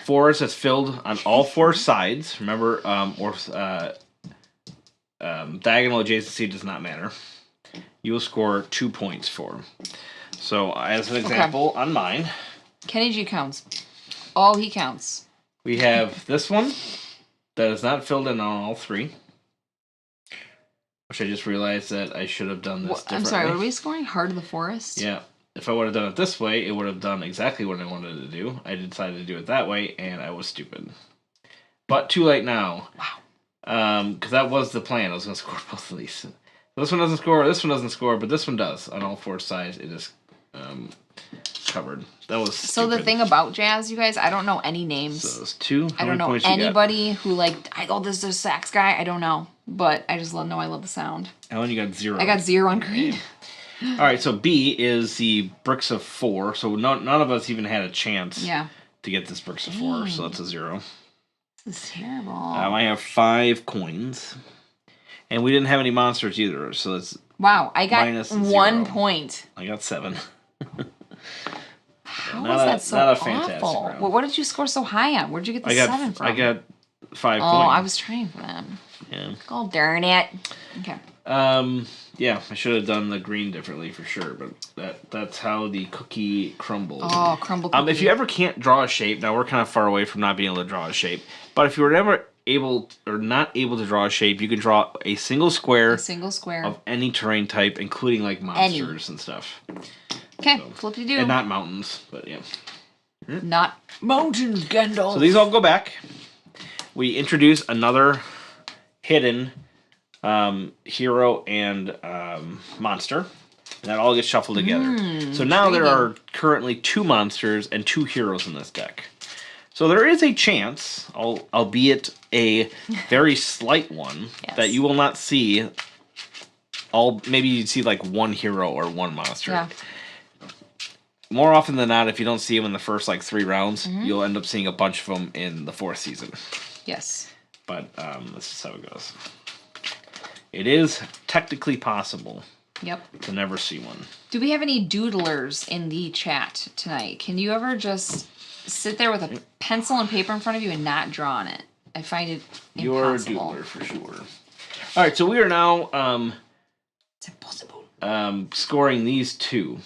forest that's filled on all 4 sides. Remember, diagonal adjacency does not matter. You will score 2 points for. So as an example, on mine, Kenny G counts. Oh, he counts. We have this one that is not filled in on all 3. Which I just realized that I should have done this differently. I'm sorry, were we scoring Heart of the Forest? Yeah. If I would have done it this way, it would have done exactly what I wanted to do. I decided to do it that way, and I was stupid. But too late now. Wow. Because that was the plan. I was going to score both of these. This one doesn't score, but this one does. On all 4 sides, it is covered. That was stupid. So the thing about jazz, you guys, I don't know any names. So those 2. I don't know anybody who this is a sax guy. I don't know. But I just know I love the sound. Ellen, you got 0. I got 0 on green. All right, so B is the bricks of 4. So none of us even had a chance to get this bricks of 4. So that's a 0. This is terrible. I have 5 coins. And we didn't have any monsters either. So that's wow, I got -1 point. I got 7. How was that so awful? Well, what did you score so high on? Where'd you get the 7 from? I got 5 points. Oh, I was trying for that. Yeah. Oh, darn it. Okay. Yeah, I should have done the green differently for sure, but that's how the cookie crumbled. Oh, crumble cookie. If you ever can't draw a shape, now we're kind of far away from not being able to draw a shape, but if you were never not able to draw a shape, you can draw a single square of any terrain type, including like monsters and stuff. Okay, flippy-doo. And not mountains, but yeah. Not mountains, Gandalf. So these all go back. We introduce another hidden hero and monster. And that all gets shuffled together. So now there are currently 2 monsters and 2 heroes in this deck. So there is a chance, albeit a very slight one, that you will not see maybe you'd see like 1 hero or 1 monster. Yeah. More often than not, if you don't see them in the first 3 rounds, you'll end up seeing a bunch of them in the 4th season. Yes. But this is how it goes. It is technically possible to never see one. Do we have any doodlers in the chat tonight? Can you ever just sit there with a pencil and paper in front of you and not draw on it? I find it impossible. You're a doodler for sure. All right, so we are now it's impossible. Scoring these 2.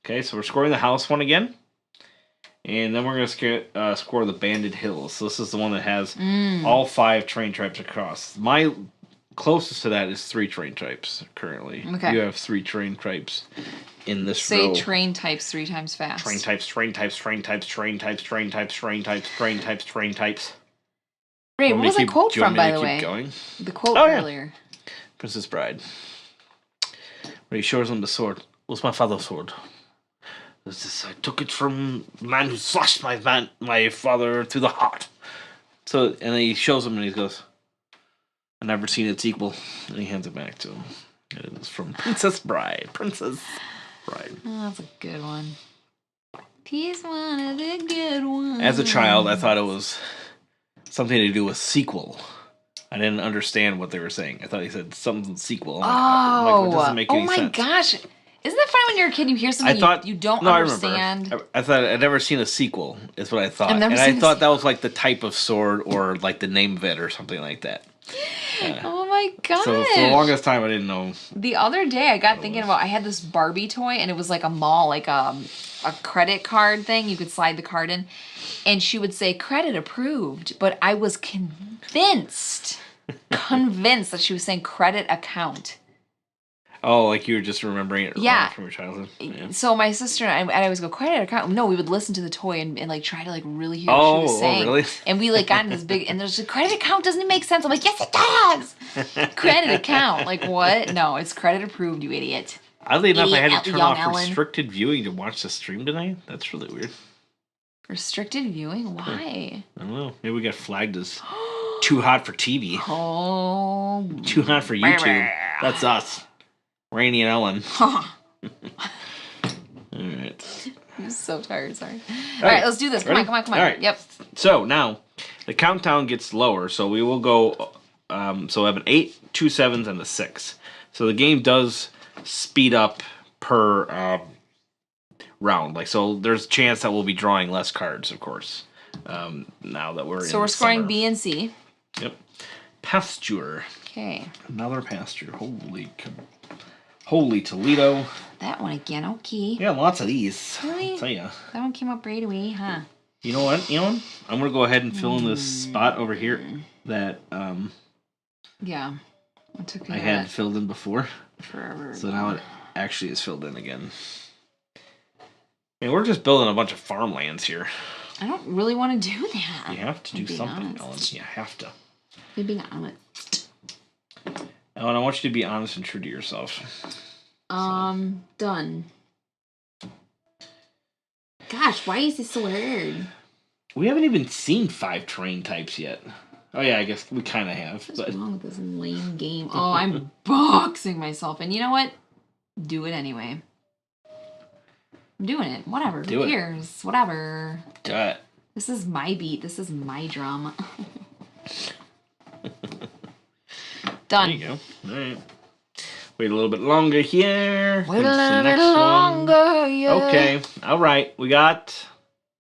Okay, so we're scoring the house one again. And then we're going to score the Banded Hills. So this is the one that has all 5 terrain types across. My closest to that is 3 terrain types currently. Okay. You have 3 terrain types in this row. Say terrain types 3 times fast. Terrain types, terrain types, terrain types, terrain types, terrain types, terrain types, terrain types, terrain types. Great, what was that quote from, by the way? Going? The quote earlier. Princess Bride. Where he shows him the sword. It was my father's sword. I took it from the man who slashed my father through the heart. So, and then he shows him and he goes, I've never seen its equal. And he hands it back to him. It is from Princess Bride. Princess Bride. Oh, that's a good one. He's one of the good ones. As a child, I thought it was something to do with sequel. I didn't understand what they were saying. I thought he said something sequel. I'm like, what doesn't make any sense. Oh my gosh. Isn't that funny when you're a kid, you hear something you don't understand? I thought I'd never seen a sequel, is what I thought. And I thought that was like the type of sword or like the name of it or something like that. Oh my gosh. So for the longest time, I didn't know. The other day, I got thinking about, I had this Barbie toy and it was like a mall, like a credit card thing. You could slide the card in. And she would say, credit approved. But I was convinced that she was saying credit account. Oh, like you were just remembering it from your childhood. Yeah. So my sister and I always go, credit account. No, we would listen to the toy and like try to like really hear what she was saying. Oh, really? And we like got in this big, and there's a credit account doesn't make sense. I'm like, yes, it does. Credit account. Like what? No, it's credit approved, you idiot. Oddly enough, I had to turn off restricted viewing to watch the stream tonight. That's really weird. Restricted viewing? Why? I don't know. Maybe we got flagged as too hot for TV. Oh. Too hot for YouTube. That's us. Rainy and Ellen. All right. I'm so tired, sorry. All right, let's do this. Come on. All right. Yep. So now, the countdown gets lower, so we will go, so we have an 8, 2 7s, and a 6. So the game does speed up per round. Like, so there's a chance that we'll be drawing less cards, of course, now that we're in So we're scoring B and C. Yep. Pasture. Okay. Another pasture. Holy Toledo. That one again, okay. Yeah, lots of these. Really? I'll tell you. That one came up right away, huh? You know what, Elon? I'm going to go ahead and fill in this spot over here that yeah. I had filled in before. Forever. So now it actually is filled in again. And we're just building a bunch of farmlands here. I don't really want to do that. You have to do something, Ellen. You have to. You're being honest. Ellen, I want you to be honest and true to yourself. Done. Gosh, why is this so hard? We haven't even seen 5 terrain types yet. Oh yeah, I guess we kind of have. What's wrong with this lame game? Oh, I'm boxing myself. And you know what? Do it anyway. I'm doing it. Whatever. Who cares? Whatever. Do it. This is my beat. This is my drum. Done. There you go. All right. Wait a little bit longer here. Wait a little bit longer, yeah. Okay. All right. We got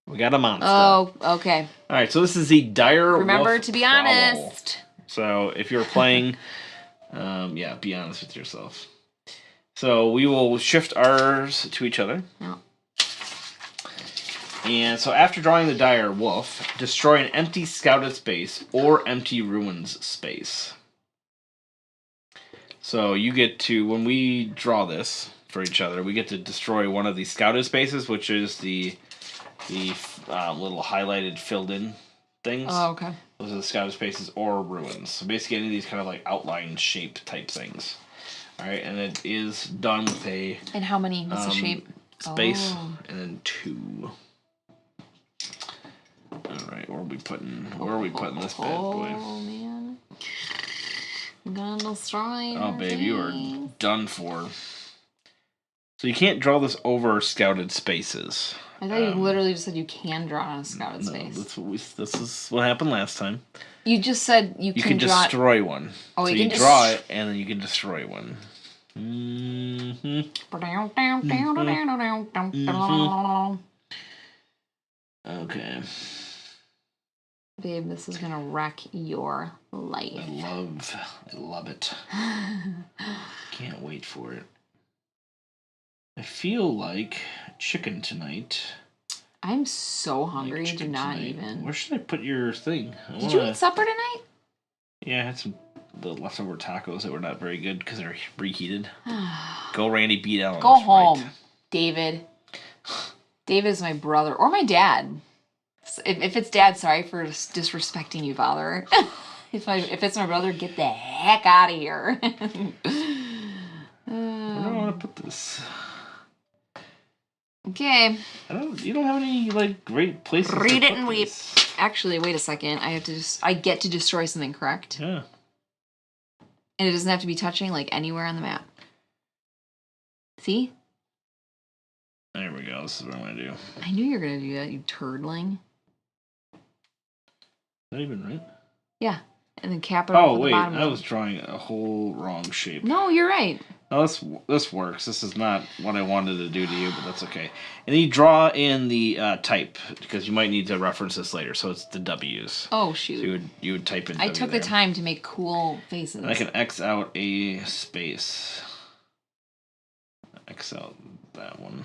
a monster. Oh, okay. All right. So this is the dire. Remember to be honest. So if you're playing, yeah, be honest with yourself. So we will shift ours to each other. Yeah. And so after drawing the dire wolf, destroy an empty scouted space or empty ruins space. So you get to, when we draw this for each other, we get to destroy one of the scouted spaces, which is the little highlighted filled in things. Oh, okay. Those are the scouted spaces or ruins. So basically any of these kind of like outline shape type things. All right, and it is done with a... And how many? What's the shape? Space, and then 2. All right, where are we putting this bad boy? Oh, man. I'm gonna destroy Oh, babe, you are done for. So you can't draw this over scouted spaces. I thought you literally just said you can draw on a scouted space. This is what happened last time. You just said you can destroy one. Oh, so you can draw it, and then you can destroy one. Okay. Babe, this is gonna wreck your life. I love it. Can't wait for it. I feel like chicken tonight. I'm so hungry. Do not tonight. Even. Where should I put your thing? Did you eat supper tonight? Yeah, I had the leftover tacos that were not very good because they're reheated. Go, Randy, beat Ellen. Go home, right. David. David is my brother or my dad. If it's dad, sorry for disrespecting you, father. If it's my brother, get the heck out of here. Where do I want to put this? Okay. You don't have any like great places. Read it and weep. Actually, wait a second. I get to destroy something, correct? Yeah. And it doesn't have to be touching like anywhere on the map. See? There we go. This is what I'm gonna do. I knew you were gonna do that, you turdling. Is that even right? Yeah. And then cap it off at the bottom. I was drawing a whole wrong shape. No, you're right. No, this works. This is not what I wanted to do to you, but that's okay. And then you draw in the type, because you might need to reference this later, so it's the W's. Oh, shoot. So you would type in I took the time to make cool faces. And I can X out a space. X out that one.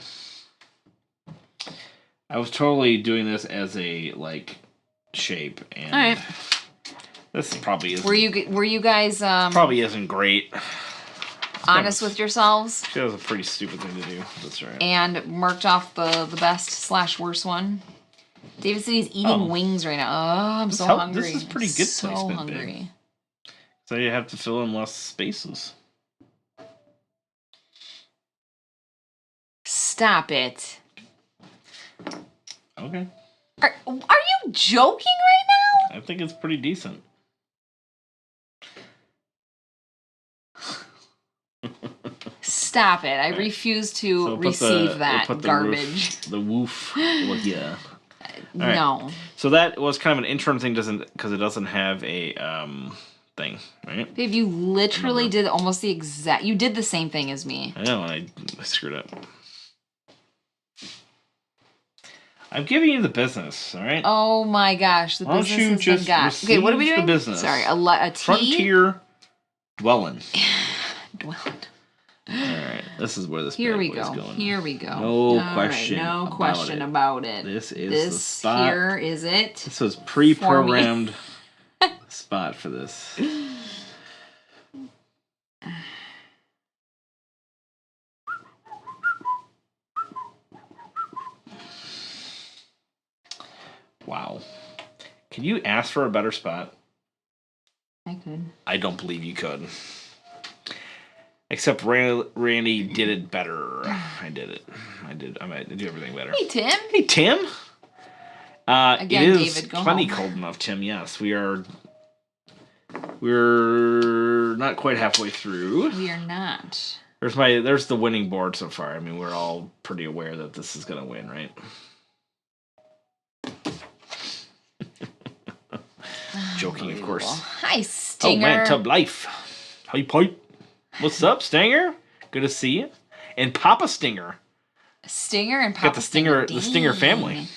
I was totally doing this as a, like, shape, and... All right. This probably isn't... Were you guys... Probably isn't great. honest with yourselves. That was a pretty stupid thing to do. That's right. And marked off the best/worst one. David said he's eating wings right now. Oh, I'm so hungry. This is pretty good placement, so hungry. Babe. So you have to fill in less spaces. Stop it. Okay. Are you joking right now? I think it's pretty decent. Stop it. I refuse to receive that garbage. The woof. Well, yeah. No. Right. So that was kind of an interim thing because it doesn't have a thing, right? Babe, you literally did almost the exact... You did the same thing as me. I know, and I screwed up. I'm giving you the business, all right? Oh my gosh, the business has been got. Okay, what are we doing? The business. Sorry, a tea? Frontier dwelling. Dwelling. All right, this is where this Here we is go. going. Here we go. No question. Right, no question about it. This is the spot. Here is it. This was pre-programmed spot for this. Wow. Can you ask for a better spot? I could. I don't believe you could. Except Randy did it better. I did it. I did everything better. Hey, Tim. Hey, Tim. Again, it is David, go plenty home. cold enough, Tim. Yes, we're not quite halfway through. We are not. There's the winning board so far. I mean, we're all pretty aware that this is gonna win, right? Joking, of course. Hi, Stinger. Oh man, Tub Life. Hi, Pipe. What's up, Stinger? Good to see you. And Papa Stinger. Stinger and Papa Got the Stinger family.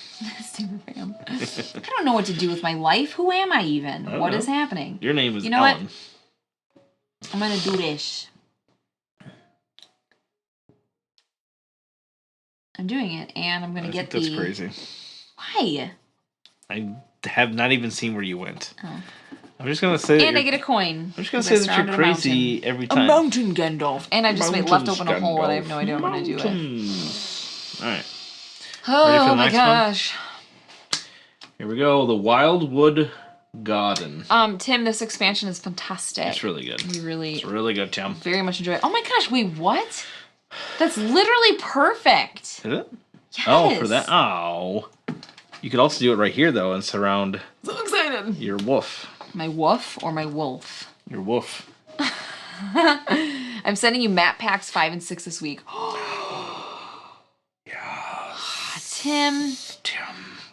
Stinger family. I don't know what to do with my life. Who am I even? What is happening? Your name is Ellen. What? I'm gonna do this. I'm doing it, and I'm gonna get the... That's crazy. Why? I have not even seen where you went. Oh. I'm just gonna say. And I get a coin. I'm just gonna say that you're crazy every time. A mountain, Gandalf. And I just left open a hole, and I have no idea what I'm gonna do it. All right. Oh my gosh. Here we go. The Wildwood Garden. Tim, this expansion is fantastic. It's really good. It's really good, Tim. Very much enjoy it. Oh my gosh! Wait, what? That's literally perfect. Is it? Yes. Oh, for that. Oh. You could also do it right here, though, and surround. So excited. Your wolf. My woof or my wolf? Your wolf. I'm sending you map packs 5 and 6 this week. Yeah. Tim.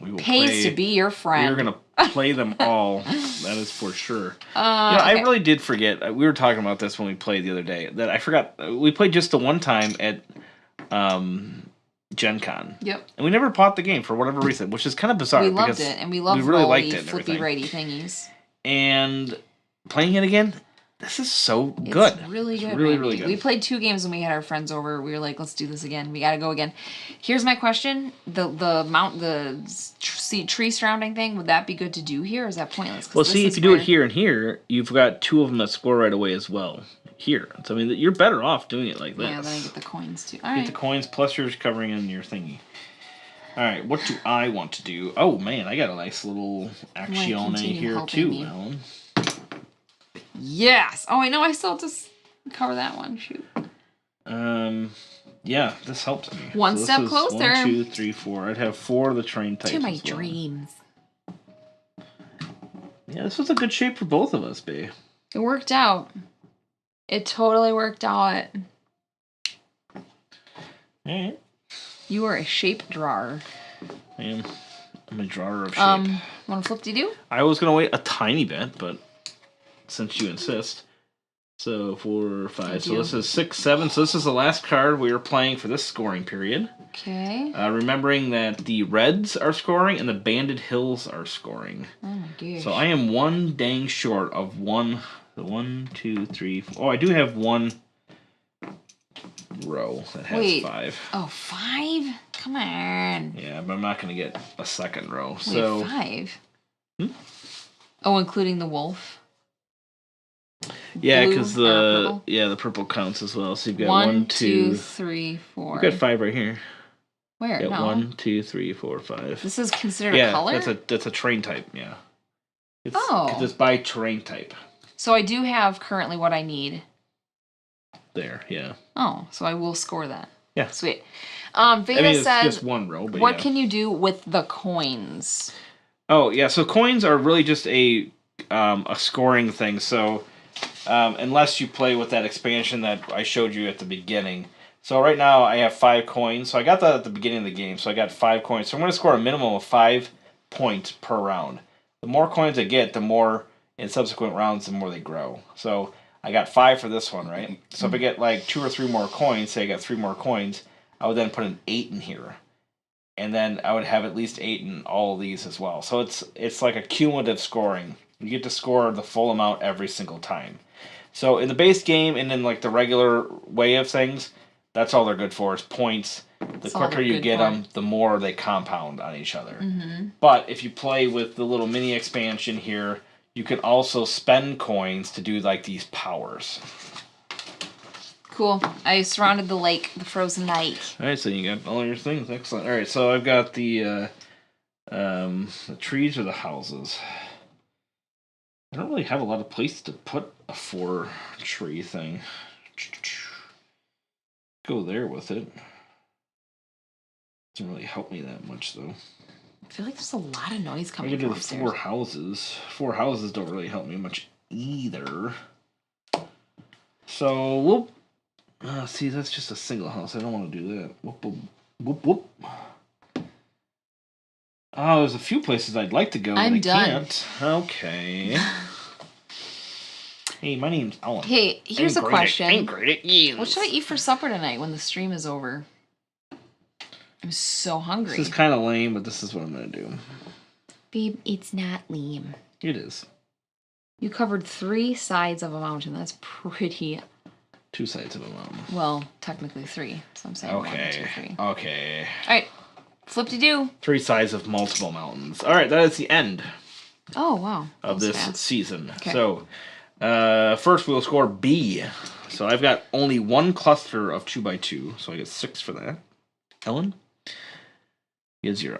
We will pays to be your friend. We're gonna play them all. That is for sure. I really did forget. We were talking about this when we played the other day. That I forgot. We played just the one time at Gen Con. Yep. And we never bought the game for whatever reason, which is kind of bizarre. We loved it, and we really liked it. Flippy righty thingies. And playing it again, this is so good. It's really good. It's really good. We played 2 games when we had our friends over. We were like, let's do this again. We got to go again. Here's my question: the tree surrounding thing, would that be good to do here, or is that pointless? Well, see, if you do it here and here, you've got 2 of them that score right away as well. Here, so I mean, you're better off doing it like this. Yeah, then I get the coins too. All right. Get the coins plus you're covering in your thingy. All right, what do I want to do? Oh man, I got a nice little Accione here too, Ellen. Yes. Oh, I know. I still have to cover that one. Shoot. Yeah, this helps me. One step closer. 1, 2, 3, 4. I'd have 4 of the train types. To my dreams. Yeah, this was a good shape for both of us, babe. It worked out. It totally worked out. All right. You are a shape drawer. I am. I'm a drawer of shape. Want to flip-de-do? I was going to wait a tiny bit, but since you insist. So 4, 5. So this is 6, 7. So this is the last card we are playing for this scoring period. Okay. Remembering that the Reds are scoring and the Banded Hills are scoring. Oh my gosh. So I am one dang short of one. The 1, 2, 3, 4. Oh, I do have one row that has 5. Oh, 5? Come on. Yeah, but I'm not going to get a second row. Wait, so 5? Oh, including the wolf? Yeah, because the purple counts as well. So you've got 1, 2, 3, 4. You've got 5 right here. Where? You got no. 1, 2, 3, 4, 5. This is considered a color? Yeah, that's a terrain type. Yeah. Because it's by terrain type. So I do have currently what I need. There, yeah. Oh, so I will score that. Yeah. Sweet. Veda said, it's just one row, but what can you do with the coins? Oh, yeah, so coins are really just a scoring thing. So unless you play with that expansion that I showed you at the beginning. So right now I have 5 coins. So I got that at the beginning of the game. So I got 5 coins. So I'm going to score a minimum of 5 points per round. The more coins I get, the more in subsequent rounds, the more they grow. So I got 5 for this one, right? So if I get like 2 or 3 more coins, say I got 3 more coins, I would then put an 8 in here. And then I would have at least 8 in all of these as well. So it's like a cumulative scoring. You get to score the full amount every single time. So in the base game and in like the regular way of things, that's all they're good for is points. The quicker you get them, the more they compound on each other. Mm-hmm. But if you play with the little mini expansion here, you can also spend coins to do like these powers. Cool. I surrounded the lake, the frozen lake. All right, so you got all your things. Excellent. All right, so I've got the trees or the houses. I don't really have a lot of place to put a 4 tree thing. Go there with it. Doesn't really help me that much though. I feel like there's a lot of noise coming from upstairs. 4 houses. 4 houses don't really help me much either. So we'll see, that's just a single house. I don't want to do that. Whoop, whoop, whoop, whoop. Oh, there's a few places I'd like to go, but I can't. Okay. Hey, my name's Alan. Hey, here's a question. I'm great at you. What should I eat for supper tonight when the stream is over? I'm so hungry. This is kind of lame, but this is what I'm going to do. Babe, it's not lame. It is. You covered 3 sides of a mountain. That's pretty... 2 sides of a mountain. Well, technically 3. So I'm saying 1, 2, 3. Okay. All right. Flip-de-doo. 3 sides of multiple mountains. All right, that is the end. Oh, wow. Of this season. Okay. So, first we'll score B. So I've got only 1 cluster of 2x2, so I get 6 for that. Ellen? You get 0.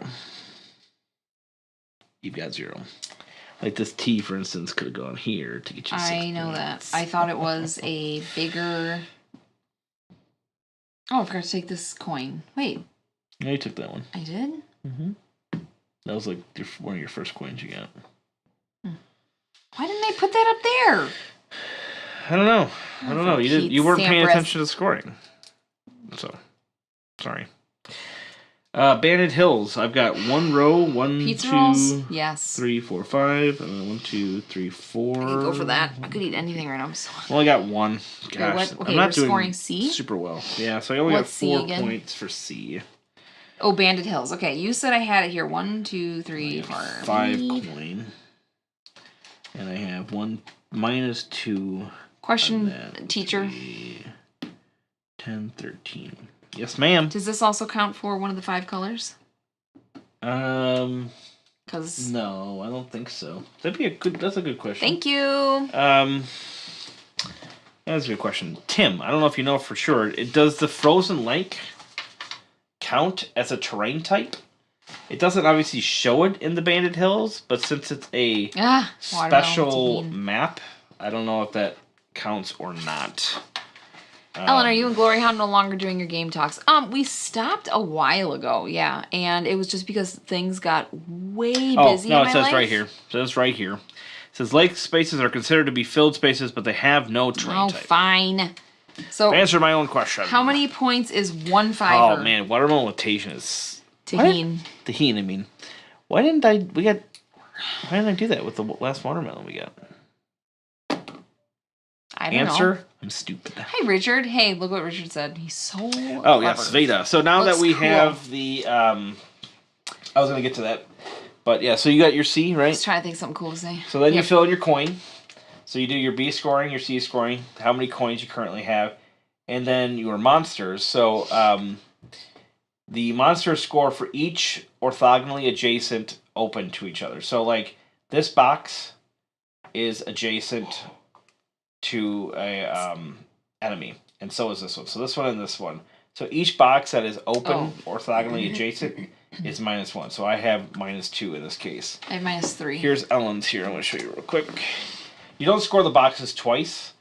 You've got 0. Like this T, for instance, could have gone here to get you 6 I know points. that. I thought it was a bigger... Oh, I forgot to take this coin. Wait. Yeah, you took that one. I did? Mm-hmm. That was like one of your first coins you got. Why didn't they put that up there? I don't know. You weren't paying attention to scoring. So, sorry. Banded Hills. I've got 1 row. 1, Pizza 2, rolls? Yes. 3, 4, 5. And then 1, 2, 3, 4. I could go for that. I could eat anything right now. I'm so hungry. Well, I got 1. Gosh, okay, I'm not we're doing scoring C? super well. Yeah, so I only got 4 points for C. Oh, Banded Hills. Okay, you said I had it here. 1, 2, 3, 4. 5 coin. And I have 1 minus 2. Question, teacher. 3, 10, 13. Yes, ma'am. Does this also count for one of the 5 colors? No, I don't think so. That's a good question. Thank you. That's a good question. Tim, I don't know if you know for sure. Does the frozen lake count as a terrain type? It doesn't obviously show it in the Banded Hills, but since it's a special map, I don't know if that counts or not. Ellen, are you and Glory Hound no longer doing your game talks? We stopped a while ago, yeah, and it was just because things got way busy in my life. No, it says right here. It says right here. It says lake spaces are considered to be filled spaces, but they have no terrain type. Oh, fine. So answer my own question. How many points is 1 fiver? Oh man, watermelon rotation is tahine. Tahine, I mean. Why didn't I do that with the last watermelon we got? I don't know. I'm stupid. Hey, Richard. Hey, look what Richard said. He's so clever. Yes, Veda. So now that we have the... I was going to get to that. But yeah, so you got your C, right? I was trying to think of something cool to say. So then you fill in your coin. So you do your B scoring, your C scoring, how many coins you currently have, and then your monsters. So the monsters score for each orthogonally adjacent open to each other. So like this box is adjacent to a enemy, and so is this one. So this one and this one. So each box that is open, orthogonally adjacent, is -1. So I have -2 in this case. I have -3. Here's Ellen's here. I'm going to show you real quick. You don't score the boxes twice.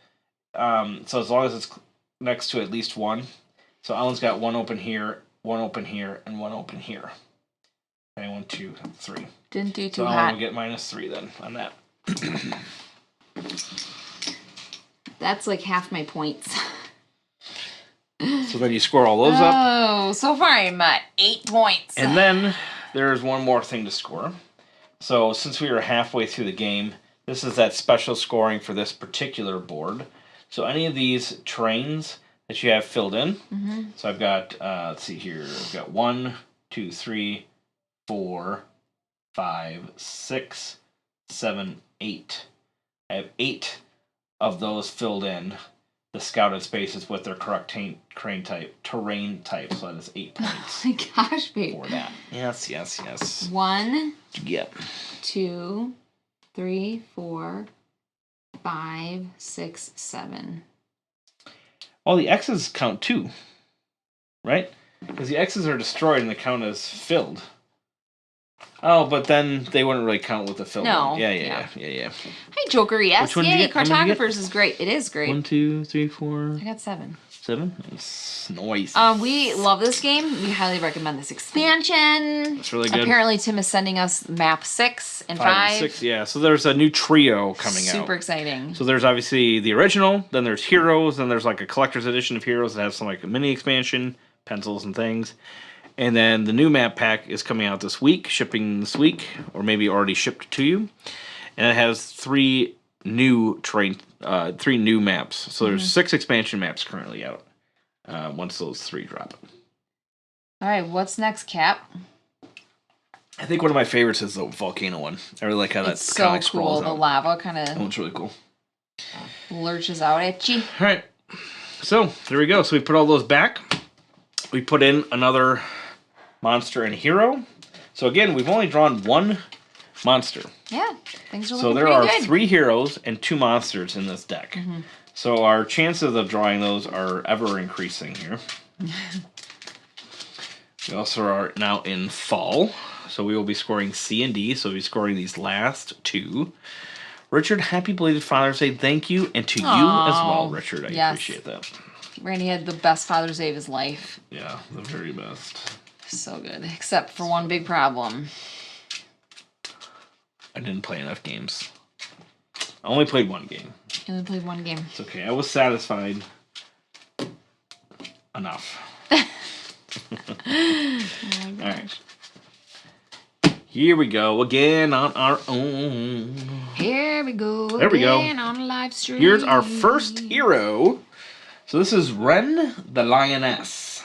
So as long as it's next to at least one. So Ellen's got one open here, and one open here. Okay, 1, 2, 3. Didn't do too hot. So hot. Ellen will get -3 then on that. That's like half my points. So then you score all those up. Oh, so far I'm at 8 points. And then there's one more thing to score. So since we were halfway through the game, this is that special scoring for this particular board. So any of these terrains that you have filled in. So I've got, let's see here, I've got 1, 2, 3, 4, 5, 6, 7, 8. I have 8 of those filled in. The scouted spaces with their correct terrain type, so that is 8 points. Oh my gosh, babe. For that. Yes. 1, Yep. 2, 3, 4, 5, 6, 7. Well, the X's count too, right? Because the X's are destroyed and the count is filled. Oh, but then they wouldn't really count with the fill. No. Yeah. Hi, Joker. Yes. Yay, Cartographers is great. It is great. 1, 2, 3, 4. I got 7. 7? Nice. We love this game. We highly recommend this expansion. It's really good. Apparently, Tim is sending us map 6 and 5. 5 and 6, yeah. So there's a new trio coming out. Super exciting. So there's obviously the original, then there's Heroes, then there's like a collector's edition of Heroes that has some like a mini expansion, pencils and things. And then the new map pack is coming out this week, shipping this week, or maybe already shipped to you. And it has 3 new maps. So there's 6 expansion maps currently out. Once those 3 drop. All right, what's next, Cap? I think one of my favorites is the volcano one. I really like how that kind of like sprawls out. The lava kind of. That one's really cool. Lurches out at you. All right, so there we go. So we put all those back. We put in another monster and hero. So again, we've only drawn 1 monster. Yeah, things are looking So there pretty are good. 3 heroes and 2 monsters in this deck. So our chances of drawing those are ever increasing here. We also are now in fall, so we will be scoring C and D. So we'll be scoring these last 2. Richard, happy belated Father's Day. Thank you, and to you as well, Richard. I appreciate that. Randy had the best Father's Day of his life. Yeah, the very best. So good, except for one big problem. I didn't play enough games. I only played 1 game. You only played 1 game. It's okay. I was satisfied. Enough. Oh my gosh. All right. Here we go again on our own. Here we go. There we go. On a live stream. Here's our first hero. So this is Ren the Lioness.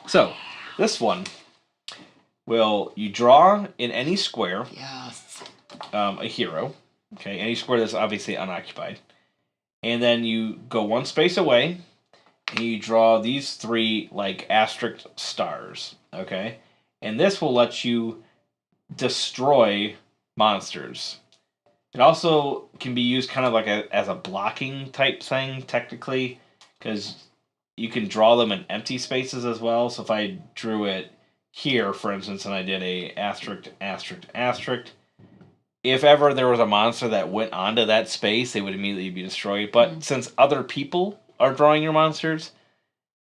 So this one you draw in any square. Yes. A hero. Okay, any square that's obviously unoccupied. And then you go 1 space away, and you draw these 3, like, asterisk stars. Okay? And this will let you destroy monsters. It also can be used kind of like as a blocking type thing, technically, because you can draw them in empty spaces as well. So if I drew it here, for instance, and I did a asterisk, if ever there was a monster that went onto that space, they would immediately be destroyed. But since other people are drawing your monsters,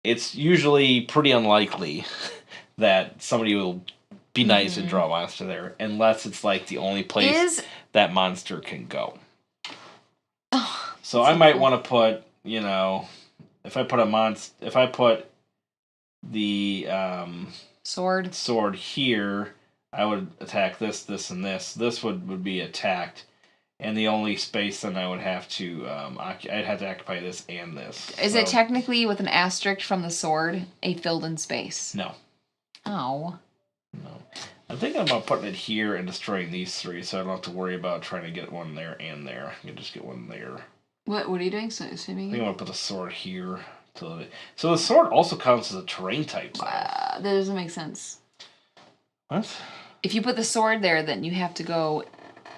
it's usually pretty unlikely that somebody will be nice and draw a monster there, unless it's like the only place that monster can go. So I might want to put, if I put the sword here, I would attack this, and this. This would be attacked, and the only space then I would have to I'd have to occupy this and this. Is it technically with an asterisk from the sword a filled-in space? No. Oh. No. I'm thinking about putting it here and destroying these 3, so I don't have to worry about trying to get one there and there. I can just get one there. What are you doing? I think I'm gonna put the sword here. So the sword also counts as a terrain type. That doesn't make sense. What? If you put the sword there, then you have to go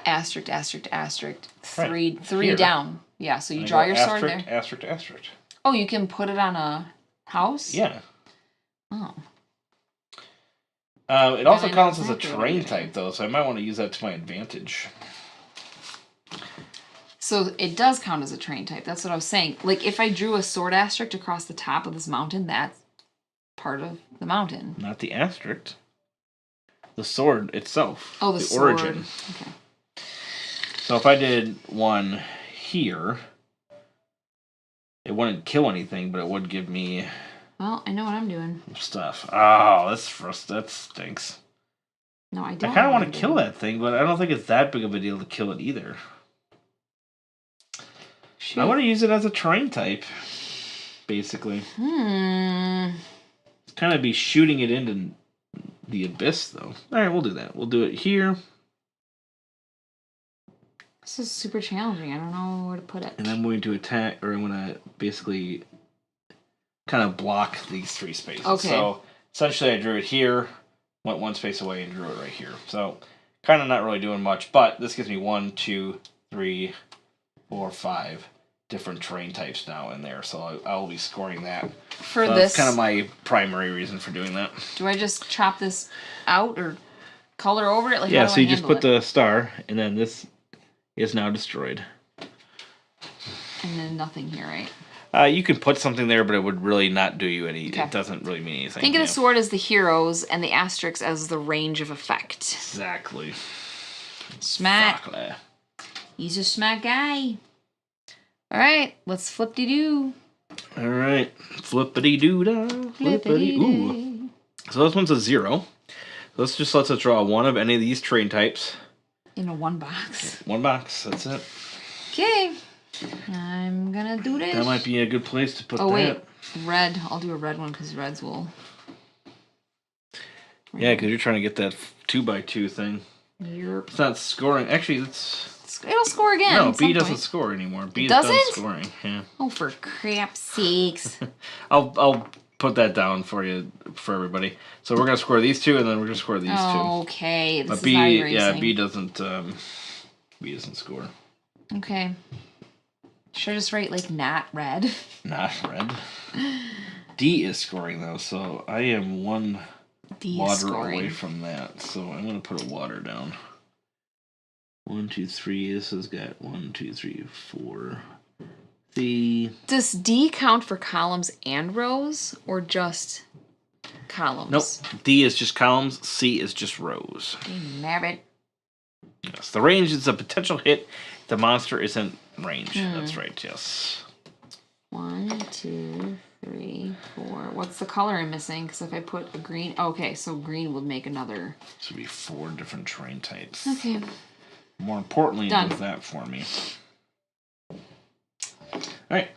asterisk, 3 here. down. Yeah, so you draw your sword there. Asterisk. Oh, you can put it on a house? Yeah. Oh. It also counts as a terrain type, though, so I might want to use that to my advantage. So it does count as a terrain type. That's what I was saying. Like, if I drew a sword asterisk across the top of this mountain, that's part of the mountain. Not the asterisk. The sword itself. Oh, the sword. Origin. Okay. So if I did one here, it wouldn't kill anything, but it would give me... Well, I know what I'm doing. Stuff. Oh, that stinks. No, I don't. I kind of want to kill that thing, but I don't think it's that big of a deal to kill it either. Shoot. I want to use it as a terrain type, basically. It's kind of be shooting it into the abyss, though. All right, we'll do that. We'll do it here. This is super challenging. I don't know where to put it. And I'm going to attack, or I'm going to basically kind of block these 3 spaces. Okay. So essentially, I drew it here, went 1 space away, and drew it right here. So kind of not really doing much, but this gives me 1, 2, 3, 4, 5 different terrain types now in there. So I will be scoring that. For so this, that's kind of my primary reason for doing that. Do I just chop this out or color over it? Like, yeah, so you just put the star, and then this is now destroyed. And then nothing here, right? You can put something there, but it would really not do you any... Okay. It doesn't really mean anything. Think of the sword as the heroes and the asterisk as the range of effect. Exactly. Smart. Exactly. He's a smart guy. All right, let's flip-de-doo. All right. Flippity-doo-dah. Flippity. Ooh. So this one's a 0. Let's let us draw one of any of these terrain types. In a 1 box. 1 box, that's it. Okay. I'm gonna do this. That might be a good place to put that. Oh, wait. Red. I'll do a red one because reds will... Yeah, because you're trying to get that 2x2 thing. Yep. It's not scoring. Actually, it'll score again. No, B doesn't score anymore. B is done scoring. Yeah. Oh, for crap's sakes. I'll put that down for you, for everybody. So we're gonna score these 2, and then we're gonna score these 2. Okay. But B doesn't score. Okay. Should I just write like not red? Not red. D is scoring though, so I am 1 water away from that. So I'm gonna put a water down. 1, 2, 3. This has got 1, 2, 3, 4. C. Does D count for columns and rows, or just columns? Nope. D is just columns. C is just rows. Nabbit. Yes. The range is a potential hit. The monster isn't range. That's right. Yes. 1, 2, 3, 4. What's the color I'm missing? Because if I put a green... Okay, so green would make another... This would be 4 different terrain types. Okay. More importantly, it does that for me. Alright.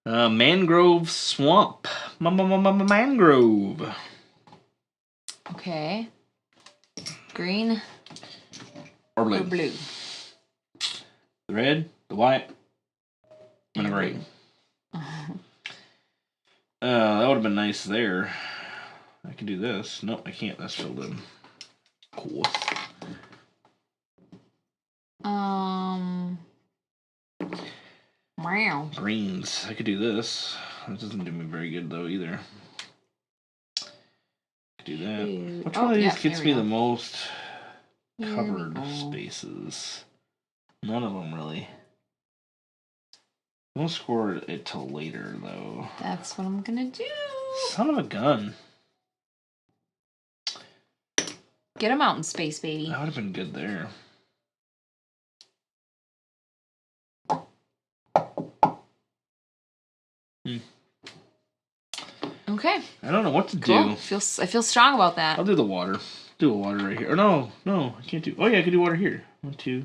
Mangrove Swamp. Mangrove. Okay. Green or blue. The red, the white, and the green. That would have been nice there. I can do this. Nope, I can't. That's filled in. Cool. Wow. Greens. I could do this. That doesn't do me very good though either. Do that. Which one of these gets me the most covered spaces? None of them really. I won't score it till later though. That's what I'm gonna do. Son of a gun. Get a mountain space, baby. That would have been good there. Okay. I don't know what to do. I feel strong about that. I'll do the water. Do a water right here. Or no, I can't do. Oh yeah, I can do water here. 1, 2.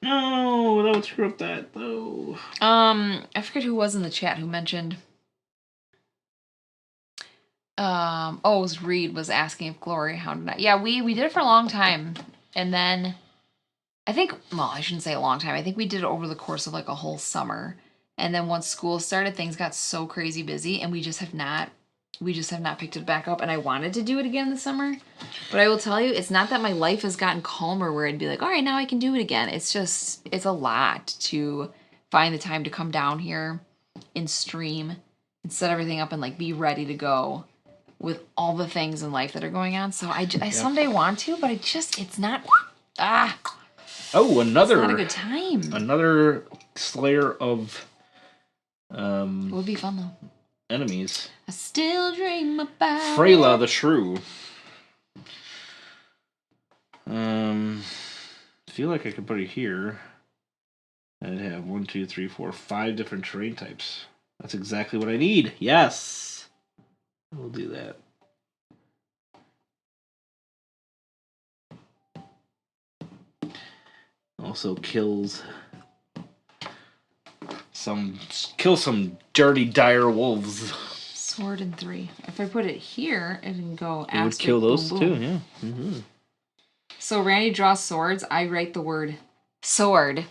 No, that would screw up that though. I forget who was in the chat who mentioned. It was Reed was asking if Glory hounded that. Yeah, we did it for a long time, and then I think, well, I shouldn't say a long time. I think we did it over the course of like a whole summer. And then once school started, things got so crazy busy, and we just have not we just have not picked it back up, and I wanted to do it again this summer. But I will tell you, it's not that my life has gotten calmer where I'd be like, all right, now I can do it again. It's just, it's a lot to find the time to come down here and stream and set everything up and like be ready to go with all the things in life that are going on. So I someday want to, but it's not, Oh, it's not a good time. Another slayer of, it would be fun though. Enemies. I still dream about Freyla the Shrew. I feel like I could put it here. I'd have 1, 2, 3, 4, 5 different terrain types. That's exactly what I need. Yes. We'll do that. Also kills some dirty dire wolves. Sword and 3. If I put it here, it can go. It would kill those boom, too. boom. Yeah. Mm-hmm. So Randy draws swords. I write the word sword.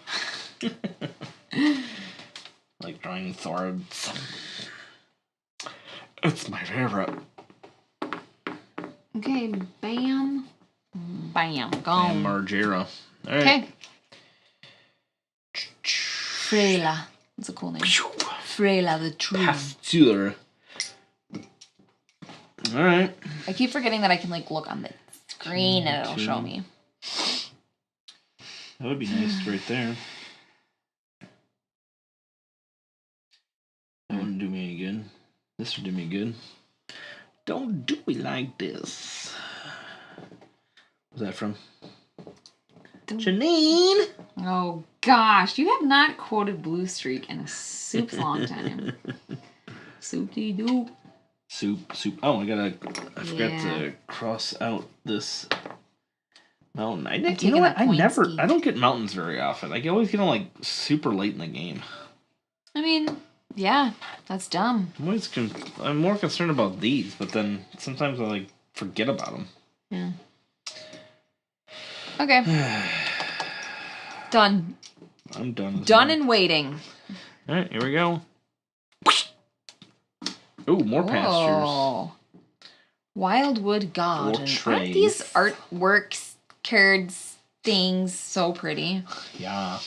Like drawing swords. It's my favorite. Okay, bam. Bam. Gone. Bam Margera. All right. Okay. Freyla. That's a cool name. Freyla the True. Pasteur. All right. I keep forgetting that I can like look on the screen and it'll show me. That would be nice right there. That wouldn't do me any good. This would do me good. Don't do me like this. What's that from? Janine! Oh gosh, you have not quoted Blue Streak in a soup's long time. Soup-de-doop. Soup. Oh, I forgot to cross out this mountain. You know what? I don't get mountains very often. I always get them like super late in the game. I mean, yeah, that's dumb. I'm more concerned about these, but then sometimes I like forget about them. Yeah. Okay. Done. I'm done. Done and waiting. All right, here we go. Ooh, more pastures. Wildwood Garden. Aren't these artworks, cards, things so pretty? Yeah.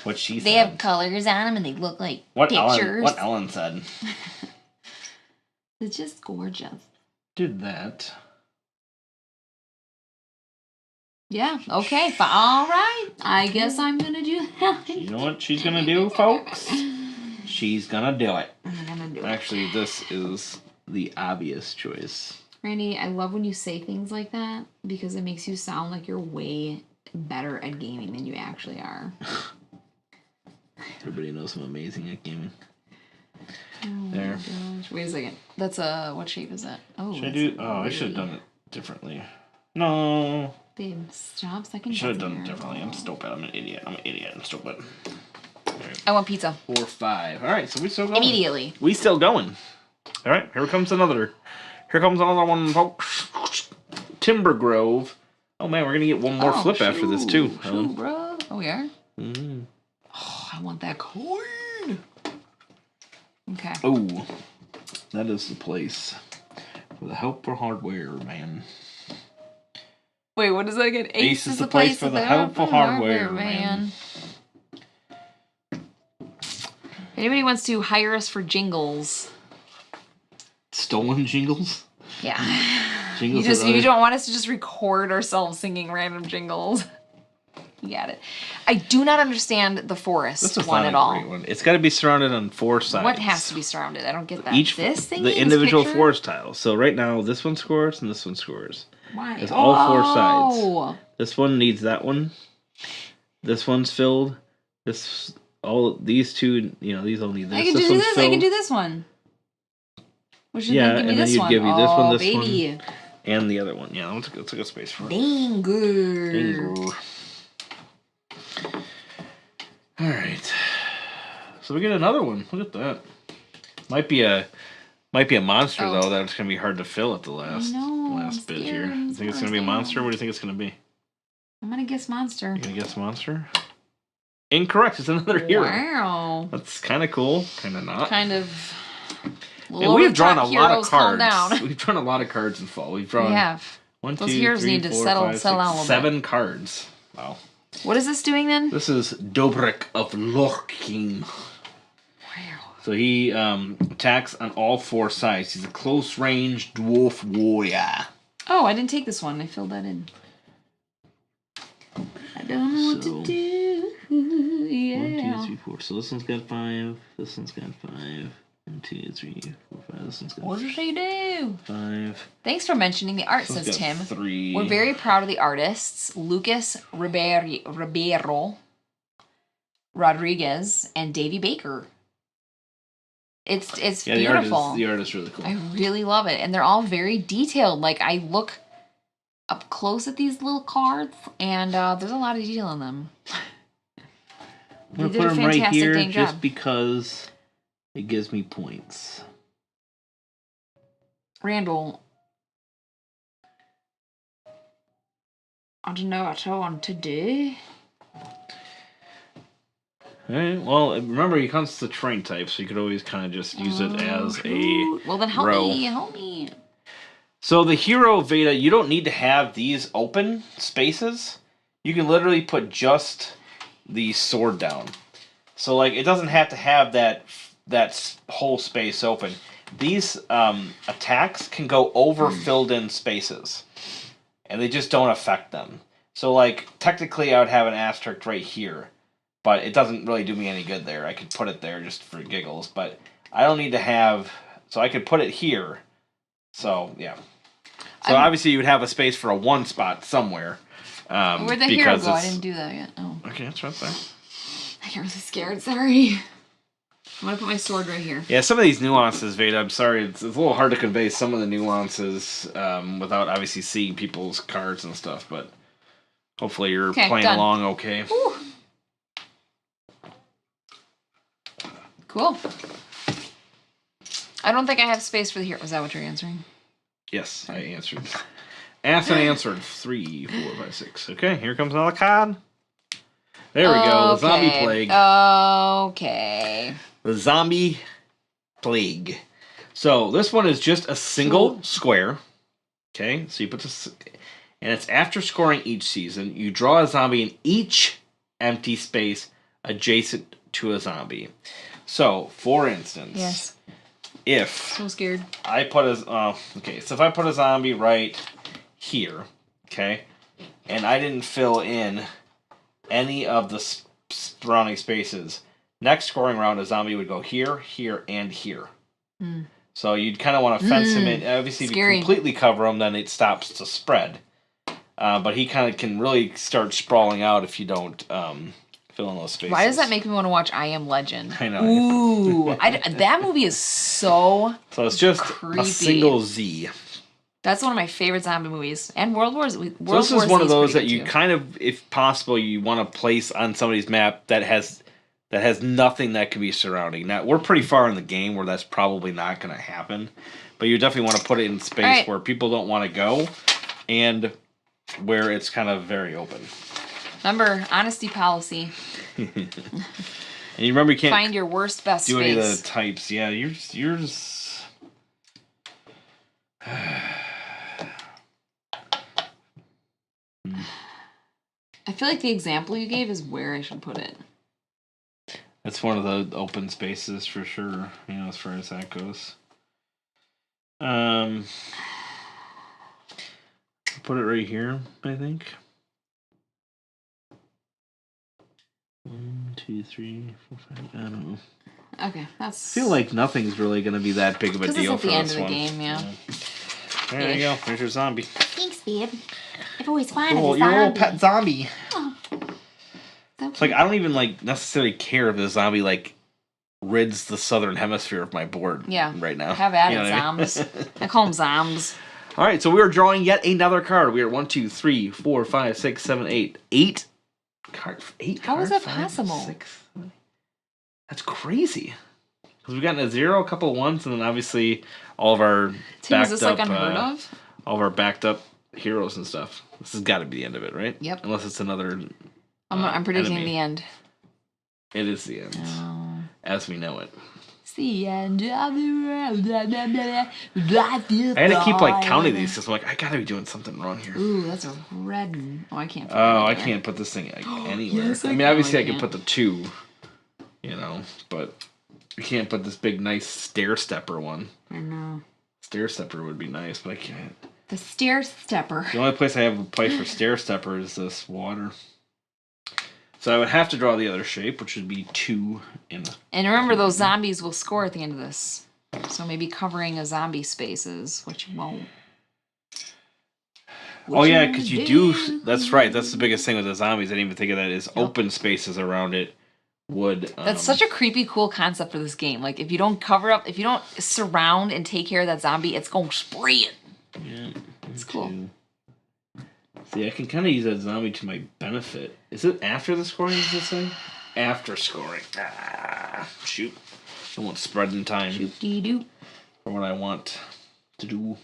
What she said. They have colors on them and they look like pictures. What Ellen said. It's just gorgeous. Did that. Yeah, okay. All right. I guess I'm going to do that. You know what she's going to do, folks? She's going to do it. I'm going to do it. Actually, this is the obvious choice. Randy, I love when you say things like that because it makes you sound like you're way better at gaming than you actually are. Everybody knows I'm amazing at gaming. Oh there. Gosh. Wait a second. That's what shape is that? Oh, should I do? Oh, I should have done it differently. No. Babe, stop second. Should have done it differently. I'm stupid. I'm an idiot. I'm stupid. Right. I want pizza. 4, 5. All right, so we still going. Immediately. We still going. All right, here comes another. Here comes another one, folks. Timber Grove. Oh man, we're gonna get one more flip after this too. Bro. Oh, we are. Mm-hmm. Oh, I want that coin. Okay. Oh, that is the place for the helpful hardware, man. Wait, what is that again? Ace is the place for the helpful hardware, man. If anybody wants to hire us for jingles. Stolen jingles? Yeah. Jingles you don't want us to just record ourselves singing random jingles. You got it. I do not understand the forest one at all. One. It's got to be surrounded on 4 sides. What has to be surrounded? I don't get that. The individual forest tiles. So right now, this one scores and this one scores. Why? It's all 4 sides. This one needs that one. This one's filled. These two. These all need this. I can do this. I can do this one. And then you'd give you this one, this baby. one, and the other one. Yeah, let's take a good space for it. Dinger. All right. So we get another one. Look at that. Might be a monster though. That's gonna be hard to fill at the last bit here. You think it's gonna be a monster? What do you think it's gonna be? I'm gonna guess monster. You gonna guess monster? Incorrect. It's another hero. Wow. That's kind of cool. Kind of not. Kind of. And we've drawn a lot of cards. We've drawn a lot of cards in fall. We've drawn. We have. 1, 2, Those heroes 3, need to 4, settle 5, 6, down a little 7 bit. cards. Wow. What is this doing then? This is Dobrik of Lorking. Wow. So he attacks on all 4 sides. He's a close-range dwarf warrior. Oh, I didn't take this one. I filled that in. I don't know what to do. Yeah. 1, 2, 3, 4. So this one's got 5. This one's got 5. 1, 2, 3, 4, 5. This one's got. What does he do? 5. Thanks for mentioning the art, says Tim. 3. We're very proud of the artists, Lucas Ribeiro Rodriguez and Davey Baker. It's beautiful. The art is really cool. I really love it, and they're all very detailed. Like I look up close at these little cards, and there's a lot of detail in them. I'm gonna put them right here just because it gives me points. Randall, I don't know what I want to do. Alright, well, remember he comes to terrain type, so you could always kind of just use it as a Well, then help me. So the hero Veda, you don't need to have these open spaces. You can literally put just the sword down. So, like, it doesn't have to have that whole space open. These attacks can go over filled-in spaces, and they just don't affect them. So, like, technically I would have an asterisk right here, but it doesn't really do me any good there. I could put it there just for giggles, but I don't need to have... So I could put it here. So, yeah. So obviously you would have a space for a 1 spot somewhere. Where'd the hero go? I didn't do that yet. Oh. Okay, it's right there. I get really scared. Sorry. I'm going to put my sword right here. Yeah, some of these nuances, Veda, I'm sorry. It's a little hard to convey some of the nuances without obviously seeing people's cards and stuff, but hopefully you're playing along okay. Ooh. Cool. I don't think I have space for the hero. Was that what you're answering? Yes, I answered. Asked and answered. 3, 4, 5, 6. Okay, here comes another card. There we go. The zombie plague. Okay. The zombie plague. So this one is just a single square. Okay, so you put this, and it's after scoring each season. You draw a zombie in each empty space adjacent to a zombie. So, for instance, yes. If so scared. I put a okay, so if I put a zombie right here, okay, and I didn't fill in any of the surrounding spaces, next scoring round a zombie would go here, here, and here. Mm. So you'd kind of want to fence him in. Obviously, if you completely cover him, then it stops to spread. But he kind of can really start sprawling out if you don't fill in those spaces. Why does that make me want to watch I Am Legend? I know. Ooh, that movie is so it's just creepy. A single Z. That's one of my favorite zombie movies. And World War Z. So this is one of those that you kind of, if possible, you want to place on somebody's map that has nothing that could be surrounding. Now, we're pretty far in the game where that's probably not going to happen. But you definitely want to put it in space where people don't want to go and where it's kind of very open. Remember, honesty policy. And you remember you can't find your worst best do space. Any of the types. Yeah, you're just I feel like the example you gave is where I should put it. It's one of the open spaces for sure, as far as that goes. Put it right here, I think. 1, 2, 3, 4, 5. I don't know. Okay, that's. I feel like nothing's really going to be that big of a deal it's for this one. At the end of the game, yeah. There you go. There's your zombie. Thanks, babe. I've always wanted a zombie. Your little pet zombie. Oh. It's like I don't even necessarily care if the zombie rids the southern hemisphere of my board. Yeah. Right now. Have at it, zombs. I call them zombs. All right, so we are drawing yet another card. We are 1, 2, 3, 4, 5, 6, 7, 8. 8 cards. 8 How cards? is that possible? 6, 7. That's crazy. Because we've gotten a 0, a couple of 1s, and then obviously all of our backed is this up, unheard of? All of our backed up heroes and stuff. This has got to be the end of it, right? Yep. Unless it's another. I'm predicting enemy. The end. It is the end, as we know it. It's the end of the world. I had to keep like counting these because I'm like, I gotta be doing something wrong here. Ooh, that's a red one. Oh, I can't. Oh, I can't put this thing anywhere. Yes, I mean, obviously I can put the 2, you know, but I can't put this big nice stair stepper one. I know. Stair stepper would be nice, but I can't. The stair stepper. The only place I have a place for stair stepper is this water. So I would have to draw the other shape, which would be 2 in. And remember, those zombies will score at the end of this. So maybe covering a zombie spaces, which you won't. Oh yeah, because you do. That's right. That's the biggest thing with the zombies. I didn't even think of that. Is open spaces around it would. That's such a creepy, cool concept for this game. Like if you don't cover up, if you don't surround and take care of that zombie, it's going to spray it. Yeah, it's cool. See, I can kind of use that zombie to my benefit. Is it after the scoring? Is this thing? After scoring. Shoot. I want spread in time. Shoot-dee-doo. For what I want to do.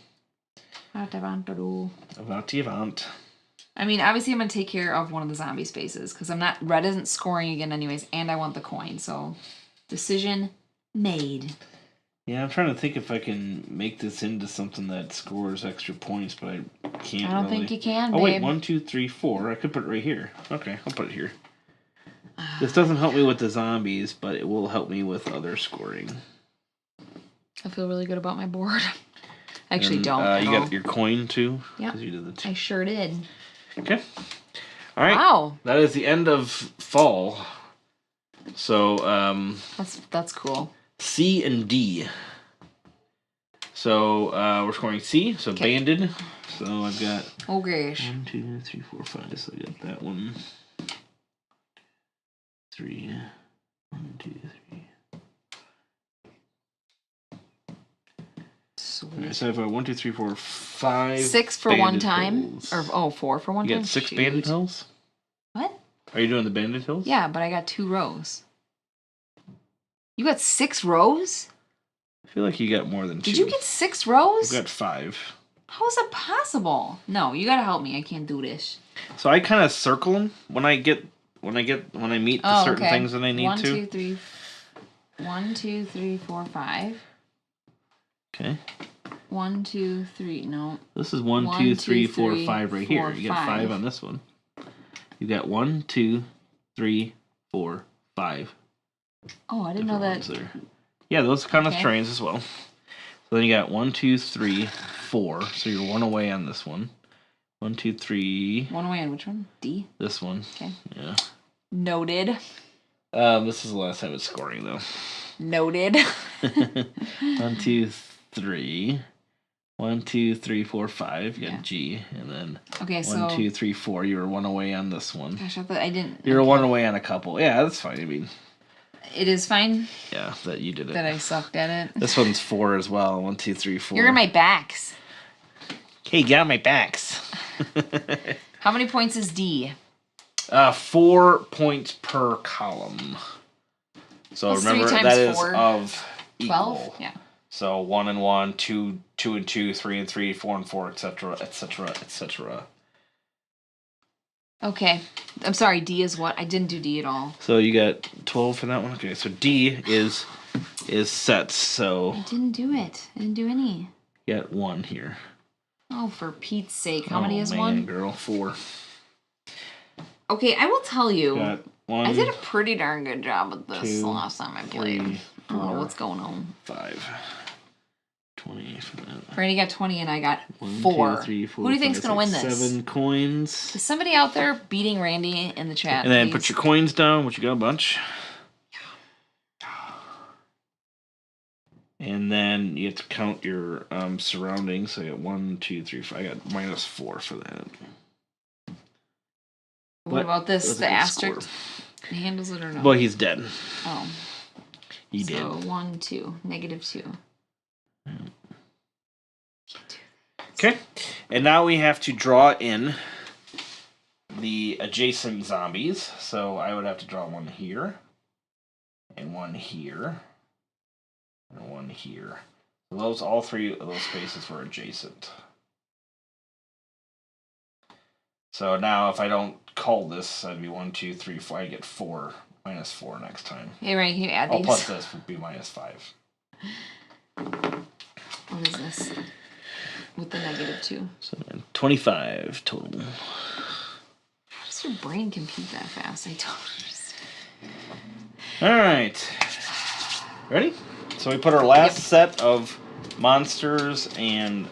What I want to do. What you want. I mean, obviously I'm going to take care of one of the zombie spaces because red isn't scoring again anyways, and I want the coin, so decision made. Yeah, I'm trying to think if I can make this into something that scores extra points, but I can't. I don't think you can, babe. Oh wait, 1, 2, 3, 4. I could put it right here. Okay, I'll put it here. This doesn't help me with the zombies, but it will help me with other scoring. I feel really good about my board. I actually don't. You got your coin too? Yeah. You did the 2. I sure did. Okay. All right. Wow. That is the end of fall. So that's cool. C and D. So we're scoring C, so banded. So I've got 1, 2, 3, 4, 5. So I got that one. 3. 1, 2, 3. Right, so I have 1, 2, 3, 4, 5. 6 for one time, hills. or 4 for one time. You got 6 banded hills. What? Are you doing the banded hills? Yeah, but I got 2 rows. You got 6 rows? I feel like you got more than 2. Did you get 6 rows? You got 5. How is that possible? No, you gotta help me. I can't do this. So I kind of circle them when I meet the certain things that I need 1, to. 2, 3. 1, 2, 3, 4, 5. Okay. 1, 2, 3. No. This is 1, 2, 3, 4, 5 right here. You got 5 on this one. You got 1, 2, 3, 4, 5. Oh, I didn't know that. There. Yeah, those kind of trains as well. So then you got 1, 2, 3, 4. So you're 1 away on this one. 1, 2, 3. 1 away on which one? D? This one. Okay. Yeah. Noted. This is the last time it's scoring, though. Noted. 1, 2, 3. 1, 2, 3, 4, 5. You got G. And then 1, 2, 3, 4. You were 1 away on this one. Gosh, I thought I didn't. You were 1 away on a couple. Yeah, that's fine. I mean. It is fine. Yeah, that you did it. That I sucked at it. This one's 4 as well. 1, 2, 3, 4. You're in my backs. Hey, get on my backs. How many points is D? 4 points per column. So That's remember 3 times that 4. is of 12? equal. Yeah. So 1 and 1, 2, 2 and 2, 3 and 3, 4 and 4, etc., etc., etc. Okay. I'm sorry, D is what? I didn't do D at all. So you got 12 for that one? Okay, so D is sets, so... I didn't do it. I didn't do any. You got 1 here. Oh, for Pete's sake. How many is 1? Girl, 4. Okay, I will tell you. Got 1, I did a pretty darn good job with this 2, the last time I played. 3, 4, I don't know what's going on. 5. 20 for that. Brandy got 20 and I got 1, 4. 2, 3, 4, Who do you think's 5, going to win 6, this? 7 coins. Is somebody out there beating Randy in the chat? And then please? put your coins down, which you got a bunch. And then you have to count your surroundings. So I got 1, 2, 3, 5. I got -4 for that. What about this? The asterisk handles it or no? Well, he's dead. Oh. He did. So 1, 2, -2. Okay. And now we have to draw in the adjacent zombies. So I would have to draw 1 here. And 1 here. And 1 here. So all 3 of those spaces were adjacent. So now if I don't call this, that'd be 1, 2, 3, 4. I get 4 -4 next time. Hey, Ray, can you add these? Plus this would be -5. What is this? With the -2. So 25 total. How does your brain compute that fast? I don't understand. All right. Ready? So we put our last set of monsters and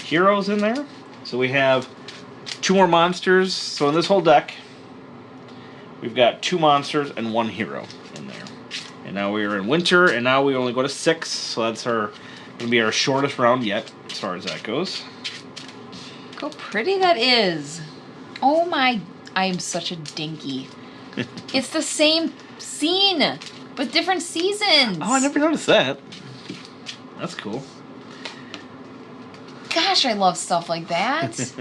heroes in there. So we have 2 more monsters. So in this whole deck, we've got 2 monsters and 1 hero in there. And now we are in winter, and now we only go to 6. So that's going to be our shortest round yet, as far as that goes. Look how pretty that is. Oh my, I am such a dinky. It's the same scene, with different seasons. Oh, I never noticed that. That's cool. Gosh, I love stuff like that.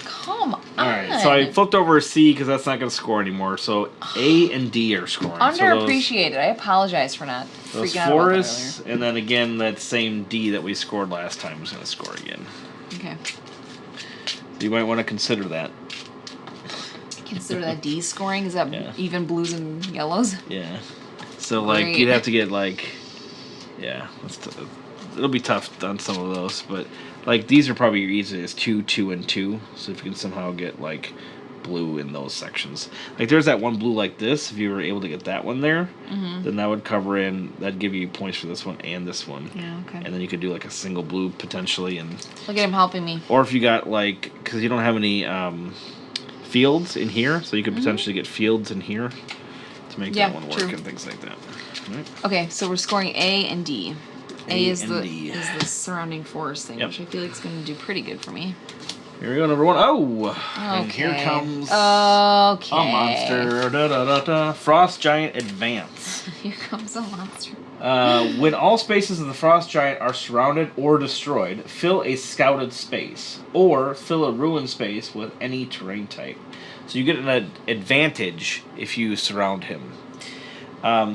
Come on. All right, so I flipped over a C because that's not going to score anymore. So A and D are scoring. Underappreciated. I apologize for not freaking out about that earlier. And then again, that same D that we scored last time is going to score again. Okay. So you might want to consider that. Consider that D scoring? Is that even blues and yellows? Yeah. So, like, you'd have to get, like... Yeah, it'll be tough on some of those, but... Like, these are probably your easiest 2, 2, and 2. So if you can somehow get, like, blue in those sections. Like, there's that one blue like this. If you were able to get that one there, then that would cover in... That'd give you points for this one and this one. Yeah, okay. And then you could do, like, a single blue, potentially, and... Look at him helping me. Or if you got, like... Because you don't have any, fields in here, so you could potentially get fields in here to make that one work and things like that. Right. Okay, so we're scoring A and D. A is the surrounding forest thing, which I feel like is going to do pretty good for me. Here we go, number 1. Oh! Okay. And here comes a monster. Frost Giant Advance. Here comes a monster. When all spaces of the Frost Giant are surrounded or destroyed, fill a scouted space, or fill a ruined space with any terrain type. So you get an advantage if you surround him.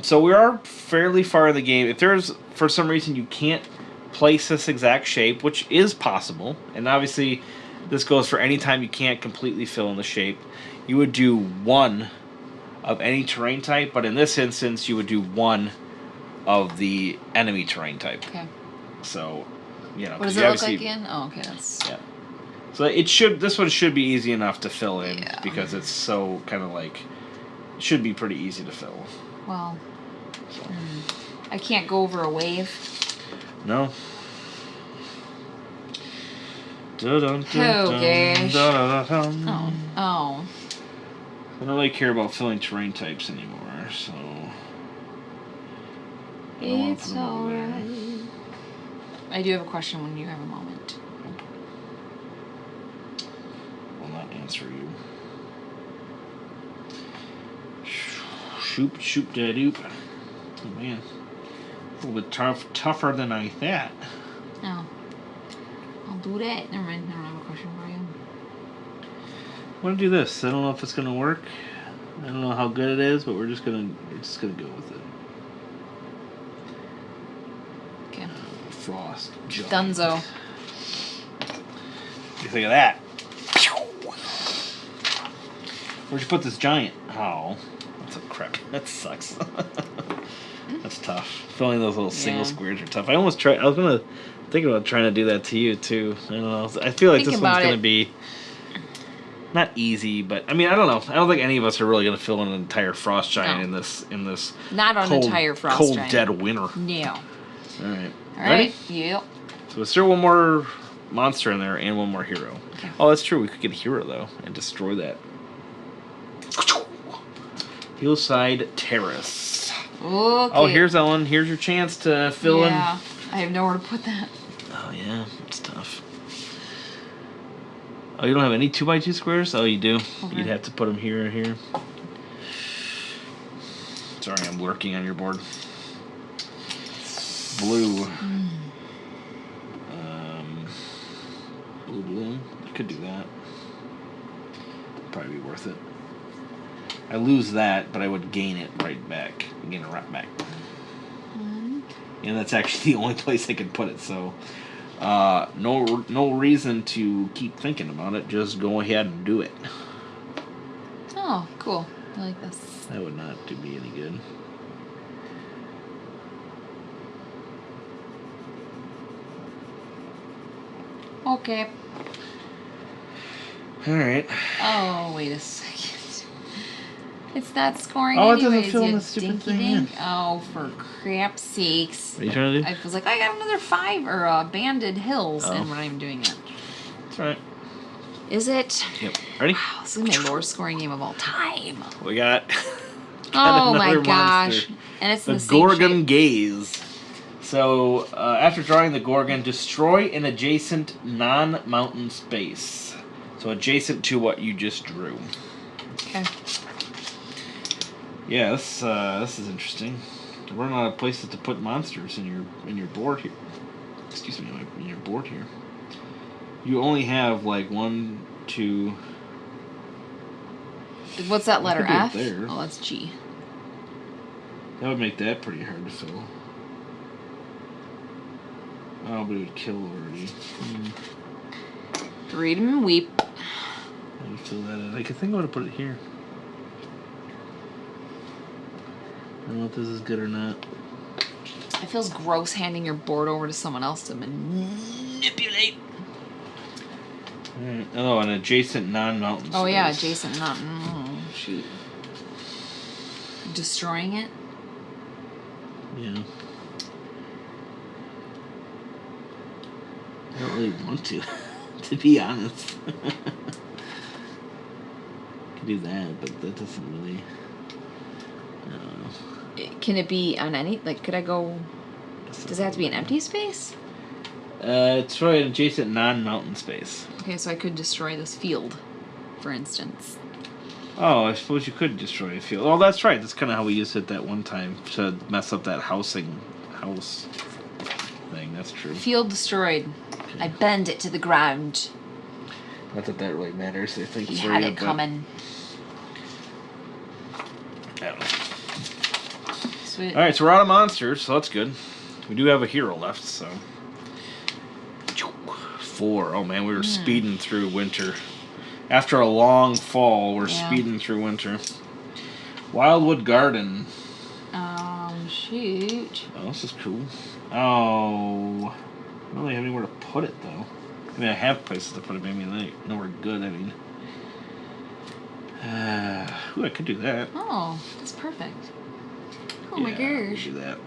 So we are fairly far in the game. If there's, for some reason, you can't place this exact shape, which is possible, and obviously this goes for any time you can't completely fill in the shape, you would do 1 of any terrain type, but in this instance, you would do 1 of the enemy terrain type. Okay. So, you know. What does it look like again? Oh, okay, that's... Yeah. So this one should be easy enough to fill in, because it's so kind of like, should be pretty easy to fill. Well, I can't go over a wave. No. Oh, gosh. Oh. I don't really care about filling terrain types anymore, so... It's alright. I do have a question when you have a moment. Will not answer you. Shoop da doop. Oh man. A little bit tougher than I thought. Oh. I'll do that. Never mind. I don't have a question for you. I want to do this. I don't know if it's gonna work. I don't know how good it is, but we're just gonna go with it. Okay. Frost. Dunzo. What do you think of that? Where'd you put this giant? Oh. That's a crap. That sucks. That's tough. Filling those little single squares are tough. I was gonna think about trying to do that to you too. I don't know. I feel like this one's gonna be not easy, but I mean, I don't know. I don't think any of us are really gonna fill in an entire Frost Giant in this not on an entire Frost cold Giant. dead winter. Yeah. All right. Ready? Yep. So let's throw one more monster in there and one more hero. Okay. Oh, that's true. We could get a hero though and destroy that. Hillside Terrace. Okay. Oh, here's Ellen. Here's your chance to fill in. Yeah, I have nowhere to put that. Oh, yeah. It's tough. Oh, you don't have any 2x2 squares? Oh, you do. Okay. You'd have to put them here or here. Sorry, I'm lurking on your board. Blue. Blue. I could do that. Probably be worth it. I lose that, but I would gain it right back. Gain it right back. And that's actually the only place I could put it, so no reason to keep thinking about it. Just go ahead and do it. Oh, cool. I like this. That would not do me any good. Okay. All right. Oh, wait a second. It's not scoring anyways, it doesn't fill in the stupid thing in. Oh, for crap's sakes. What are you trying to do? I was like, I got another 5 or banded hills, and we're not even doing it. That's right. Is it? Yep. Ready? Wow, this is my lowest scoring game of all time. We got oh my gosh. Monster. And it's the in the same Gorgon shape. Gaze. So, after drawing the Gorgon, destroy an adjacent non-mountain space. So, adjacent to what you just drew. Okay. Yeah, this is interesting. We're running out of places to put monsters in your board here. Excuse me, in your board here. You only have like 1, 2. What's that letter? F? There. Oh, that's G. That would make that pretty hard to fill. Oh, but it would kill already. Read and weep. How do you fill that in? I could think I would have put it here. I don't know if this is good or not. It feels gross handing your board over to someone else to manipulate. Alright. Oh, an adjacent non-mountain space. Oh, yeah, adjacent mountain. Oh, shoot. Destroying it? Yeah. I don't really want to be honest. Could do that, but that doesn't really. I don't know. Can it be on any? Like, could I go? Does it have to be an empty space? Destroy an adjacent non-mountain space. Okay, so I could destroy this field, for instance. Oh, I suppose you could destroy a field. Oh, that's right. That's kind of how we used it that one time to mess up that house thing. That's true. Field destroyed. Okay. I bend it to the ground. Not that that really matters. I think he had it coming. I don't know. Sweet. All right, so we're out of monsters, so that's good. We do have a hero left, so 4. Oh man, we were speeding through winter. After a long fall, we're speeding through winter. Wildwood Garden. Shoot. Oh, this is cool. Oh, I don't really have anywhere to put it though. I mean, I have places to put it. Maybe nowhere good. I mean, ooh, I could do that. Oh, that's perfect. Oh my gosh. Do that.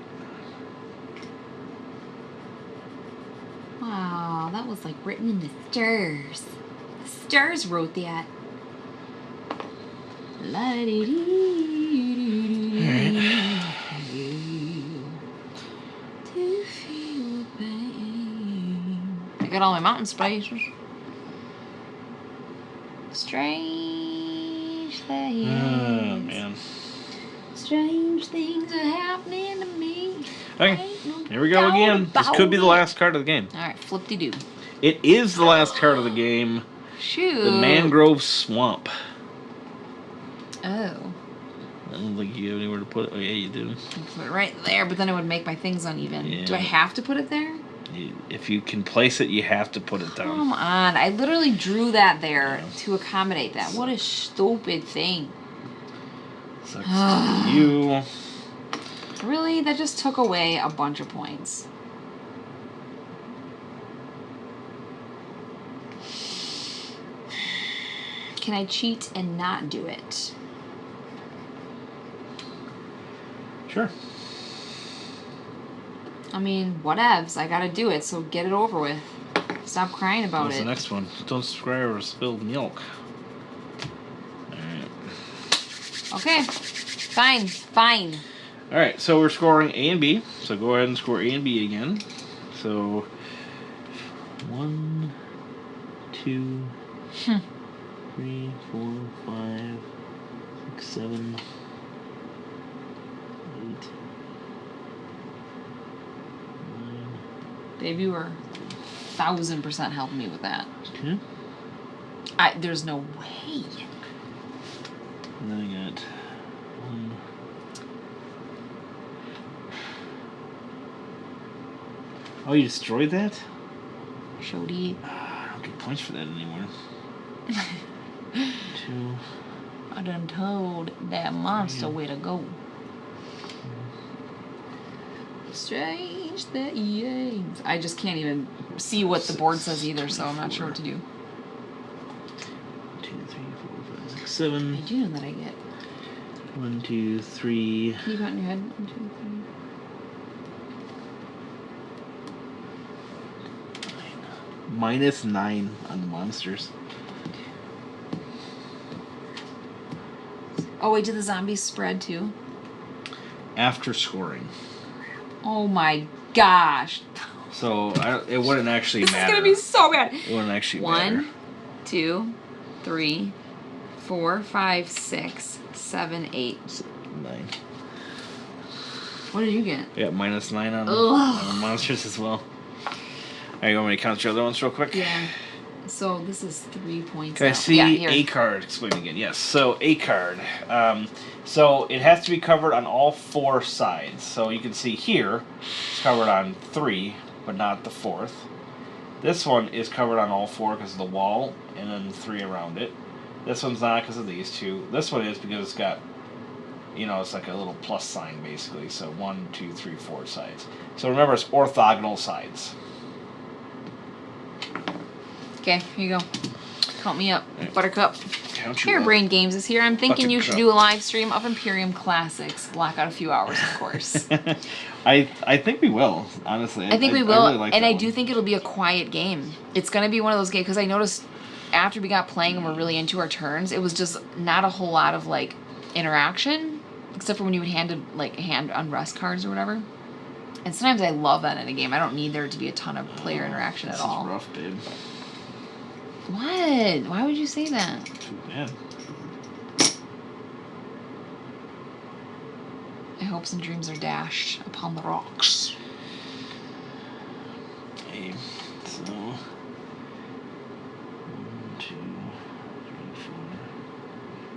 Wow, that was like written in the stars. The stars wrote that. I got all my mountain spices. Strange things. Oh, man. Strange things are happening to me. Okay, here we go again. This could be the last card of the game. Alright, flip-de-doo. It is the last card of the game. Shoot. The Mangrove Swamp. Oh. I don't think you have anywhere to put it. Oh, yeah, you do. Put it right there, but then it would make my things uneven. Yeah. Do I have to put it there? If you can place it, you have to put it down. Come on. I literally drew that there to accommodate that. What a stupid thing. Sucks to you. Really? That just took away a bunch of points. Can I cheat and not do it? Sure. I mean, whatevs. I gotta do it, so get it over with. Stop crying about What's it. The next one. Don't subscribe or spill milk. Alright. Okay. Fine. Fine. Alright, so we're scoring A and B. So go ahead and score A and B again. So 1, 2, 3, 4, 5, 6, 7, 8. Babe, you were 1000% helping me with that. Okay. There's no way. And then I got 1. Oh, you destroyed that? Shody. I don't get points for that anymore. 2. I done told that monster where to go. Strange that he aims. I just can't even see what the board says either, so I'm not sure what to do. 2, 3, 4, 5, 6, 7. I do know that I get. 1, 2, 3. Can you count in your head? 1, 2, 3. -9 on the monsters. Oh wait, did the zombies spread too? After scoring. Oh my gosh. So it wouldn't actually matter. This is gonna be so bad. It wouldn't actually matter. 1, 2, 3, 4, 5, 6, 7, 8, 9. What did you get? I got -9 on the monsters as well. Alright, you want me to count your other ones real quick? Yeah. So this is 3 points. Can I see a card? Explain again. Yes. So a card. So it has to be covered on all 4 sides. So you can see here it's covered on 3, but not the 4th. This one is covered on all 4 because of the wall, and then 3 around it. This one's not because of these 2. This one is because it's got, it's like a little plus sign basically. So 1, 2, 3, 4 sides. So remember, it's orthogonal sides. Okay, here you go. Count me up. Right. Buttercup. Count you Here, up. Brain Games is here. I'm thinking you should do a live stream of Imperium Classics. Block out a few hours, of course. I think we will, honestly. I think we will, I really like and that I one. do think it'll be a quiet game. It's going to be one of those games, because I noticed after we got playing and we're really into our turns, it was just not a whole lot of, interaction, except for when you would hand unrest cards or whatever. And sometimes I love that in a game. I don't need there to be a ton of player interaction at all. This is rough, dude. What? Why would you say that? Too bad. My hopes and dreams are dashed upon the rocks. Okay, so 1, 2, 3, 4,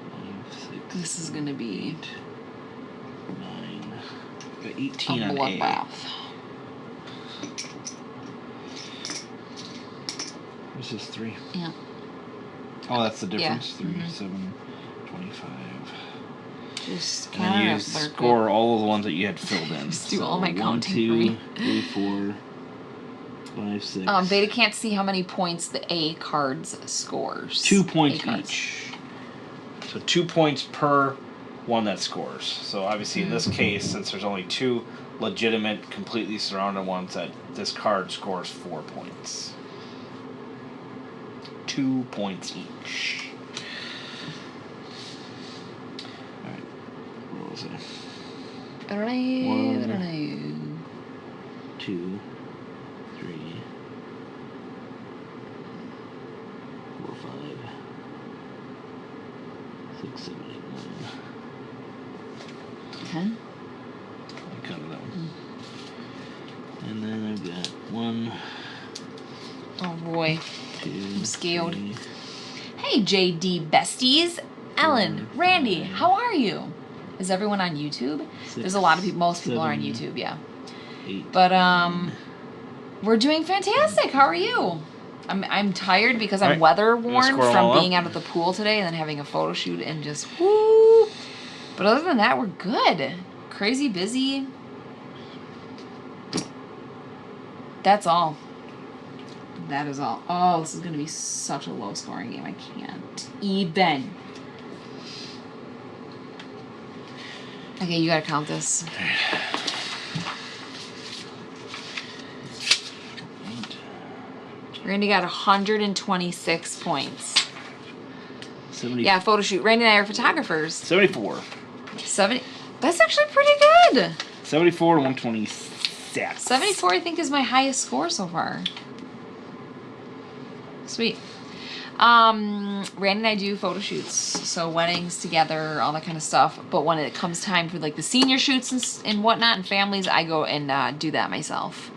5, 6. This is gonna be 9. Got 18 a on bloodbath. This is 3. Yeah. Oh, that's the difference. Yeah. 3, 7, 25. Just And then you score all of the ones that you had filled in. Just do all my counting for 1, me. 2, 3, 4, 5, 6. Beta can't see how many points the A cards scores. 2 points each. So 2 points per one that scores. So obviously in this case, since there's only 2 legitimate, completely surrounded ones, that this card scores 4 points. 2 points each. Alright. What was it? I don't know. 1, I don't know. 2, 3, 4, 5, 6, 7, 8, 9. 10? I counted that one. And then I've got 1. Oh boy. 2, I'm scared. 3, Hey JD besties. Ellen, 4, Randy, 5, how are you? Is everyone on YouTube? 6, There's a lot of people. Most people are on 7, YouTube, yeah. 8. But we're doing fantastic. How are you? I'm tired because I'm weather worn from being out at the pool today and then having a photo shoot and just whoo. But other than that, we're good. Crazy busy. That's all. That is all. Oh, this is going to be such a low scoring game. I can't even. Okay, you got to count this. Randy got 126 points. 70. Yeah, photo shoot. Randy and I are photographers. 74. 70. That's actually pretty good. 74 to 126. 74, I think, is my highest score so far. Sweet. Randy and I do photo shoots, so weddings together, all that kind of stuff. But when it comes time for like the senior shoots and whatnot and families, I go and do that myself.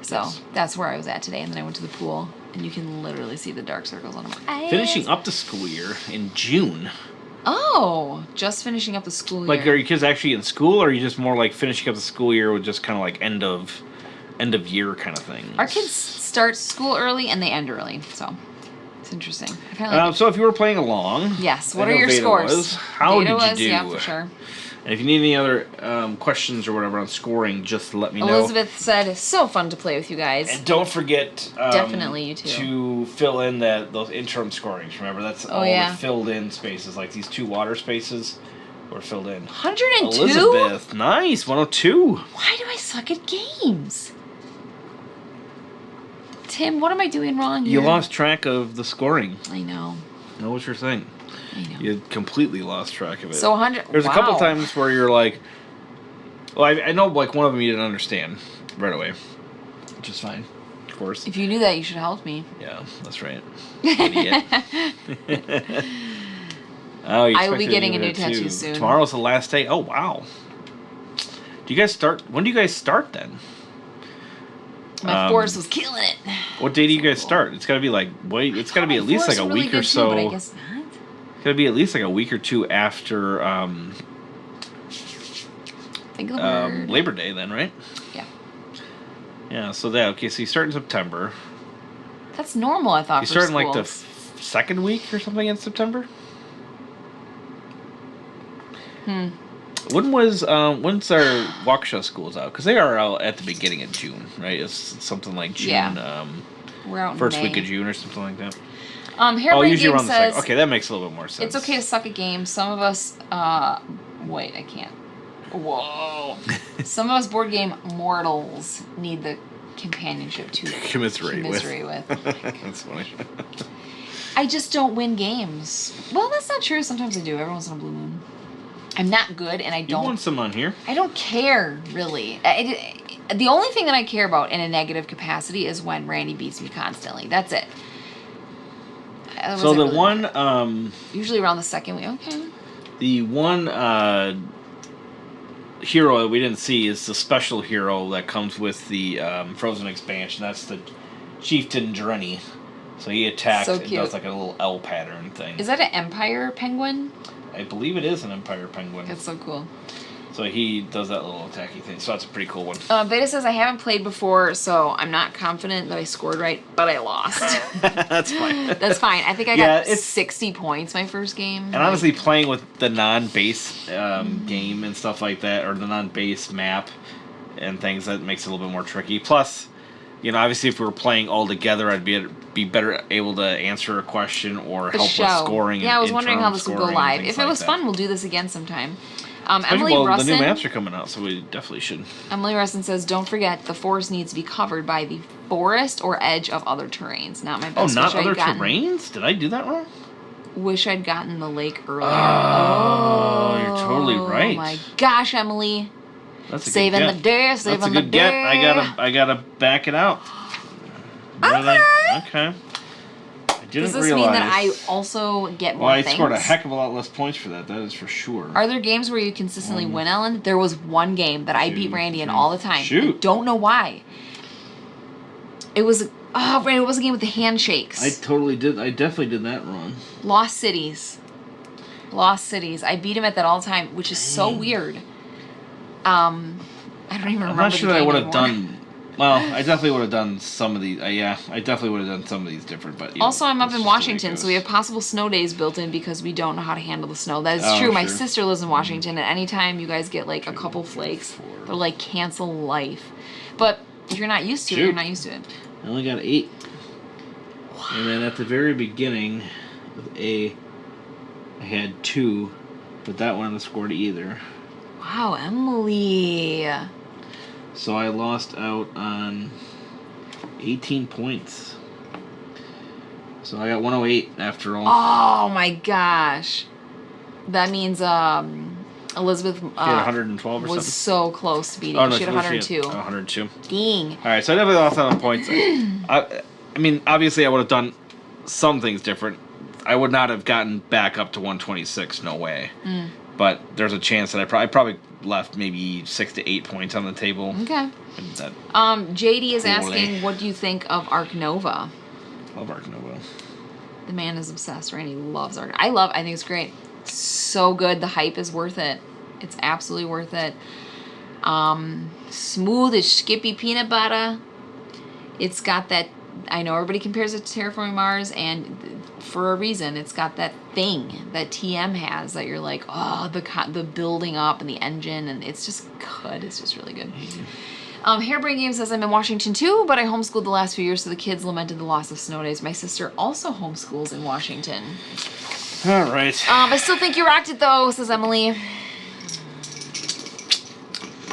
So that's where I was at today, and then I went to the pool, and you can literally see the dark circles on my eyes. Finishing up the school year in June. Oh, just finishing up the school year. Like, are your kids actually in school, or are you just more like finishing up the school year with just kind of like end of year kind of thing? Our kids start school early and they end early, so Interesting. So if you were playing along... Yes, what are your scores? How did you do? Yeah, for sure. And if you need any other questions or whatever on scoring, just let me know. Elizabeth said, it's so fun to play with you guys. And don't forget definitely you too. To fill in those interim scorings. Remember, that's all the filled in spaces. Like these 2 water spaces were filled in. 102? Elizabeth, nice. 102. Why do I suck at games? Tim, what am I doing wrong here? You lost track of the scoring. I know. Know what you're saying. I know. You completely lost track of it. So 100. There's a couple times where you're like, well, I know like one of them you didn't understand right away, which is fine, of course. If you knew that, you should help me. Yeah, that's right. Idiot. Oh, I will be getting a new tattoo soon. Tomorrow's the last day. Oh wow. Do you guys start? When do you guys start then? My forest was killing it. What day do you guys start? It's got to be like it's got to be at least like a week or so. But I guess not. It's got to be at least like a week or 2 after Think of the word. Labor Day then, right? Yeah. Yeah, so so you start in September. That's normal, I thought. You start in like the second week or something in September? When's our Waukesha schools out? Because they are out at the beginning of June, right? It's something like June. Yeah. We're out in first May. Week of June or something like that. Usually around the second. Okay, that makes a little bit more sense. It's okay to suck at games. Some of us, wait, I can't. Whoa. Some of us board game mortals need the companionship to commiserate with. Oh That's funny. I just don't win games. Well, that's not true. Sometimes I do. Every once in a blue moon. I'm not good, and I don't... You won some on here. I don't care, really. The only thing that I care about in a negative capacity is when Randy beats me constantly. That's it. So the really one... usually around the second week. Okay. The one hero that we didn't see is the special hero that comes with the Frozen expansion. That's the Chieftain Drenny. So he attacks and does like a little L pattern thing. Is that an Empire penguin? I believe it is an Empire penguin. That's so cool. So he does that little attacky thing. So that's a pretty cool one. Veda says, I haven't played before, so I'm not confident that I scored right, but I lost. That's fine. That's fine. I think I got 60 points my first game. And honestly, playing with the non-base game and stuff like that, or the non-base map and things, that makes it a little bit more tricky. Plus, obviously if we were playing all together, I'd be better able to answer a question or help with scoring. Yeah, I was wondering how this would go live. If it was fun, we'll do this again sometime. Emily Russin, the new maps are coming out, so we definitely should. Emily Russin says, don't forget, the forest needs to be covered by the forest or edge of other terrains. Not my best. Oh, not other terrains? Did I do that wrong? Wish I'd gotten the lake earlier. Oh, you're totally right. Oh my gosh, Emily. That's a saving good the day, saving That's a good the day. get. I gotta back it out. Okay. Does this mean that I also get more things? I scored a heck of a lot less points for that. That is for sure. Are there games where you consistently win, Ellen? There was one game that I beat Randy in all the time. Shoot. I don't know why. It was... Oh, Randy, it was a game with the handshakes. I totally did. I definitely did that wrong. Lost Cities. I beat him at that all the time, which is so weird. I don't even remember. I'm not sure that I would have anymore. done... Well, I definitely would have done some of these. I definitely would have done some of these different. But also, I'm up in Washington, so we have possible snow days built in because we don't know how to handle the snow. That is true. Sure. My sister lives in Washington, and anytime you guys get like a couple flakes, they're like cancel life. But if you're not used to it, you're not used to it. I only got 8. Wow. And then at the very beginning of I had 2, but that one I scored either. Wow, Emily. So I lost out on 18 points. So I got 108 after all. Oh my gosh. That means Elizabeth she had 112 or something. Was so close to beating. Oh, no, she had 102. 102. Dang. Alright, so I definitely lost out on points. I mean, obviously I would have done some things different. I would not have gotten back up to 126, no way. But there's a chance that I probably left maybe 6 to 8 points on the table. Okay. JD is asking, what do you think of Arc Nova? Love Arc Nova. The man is obsessed, right? He loves Arc. I think it's great. So good. The hype is worth it. It's absolutely worth it. Smooth as Skippy peanut butter. It's got that I know everybody compares it to Terraforming Mars, and for a reason. It's got that thing that TM has that you're like, oh, the building up and the engine, and it's just good. It's just really good. Hairbrain Game says, I'm in Washington too, but I homeschooled the last few years, so the kids lamented the loss of snow days. My sister also homeschools in Washington. All right. I still think you rocked it, though, says Emily.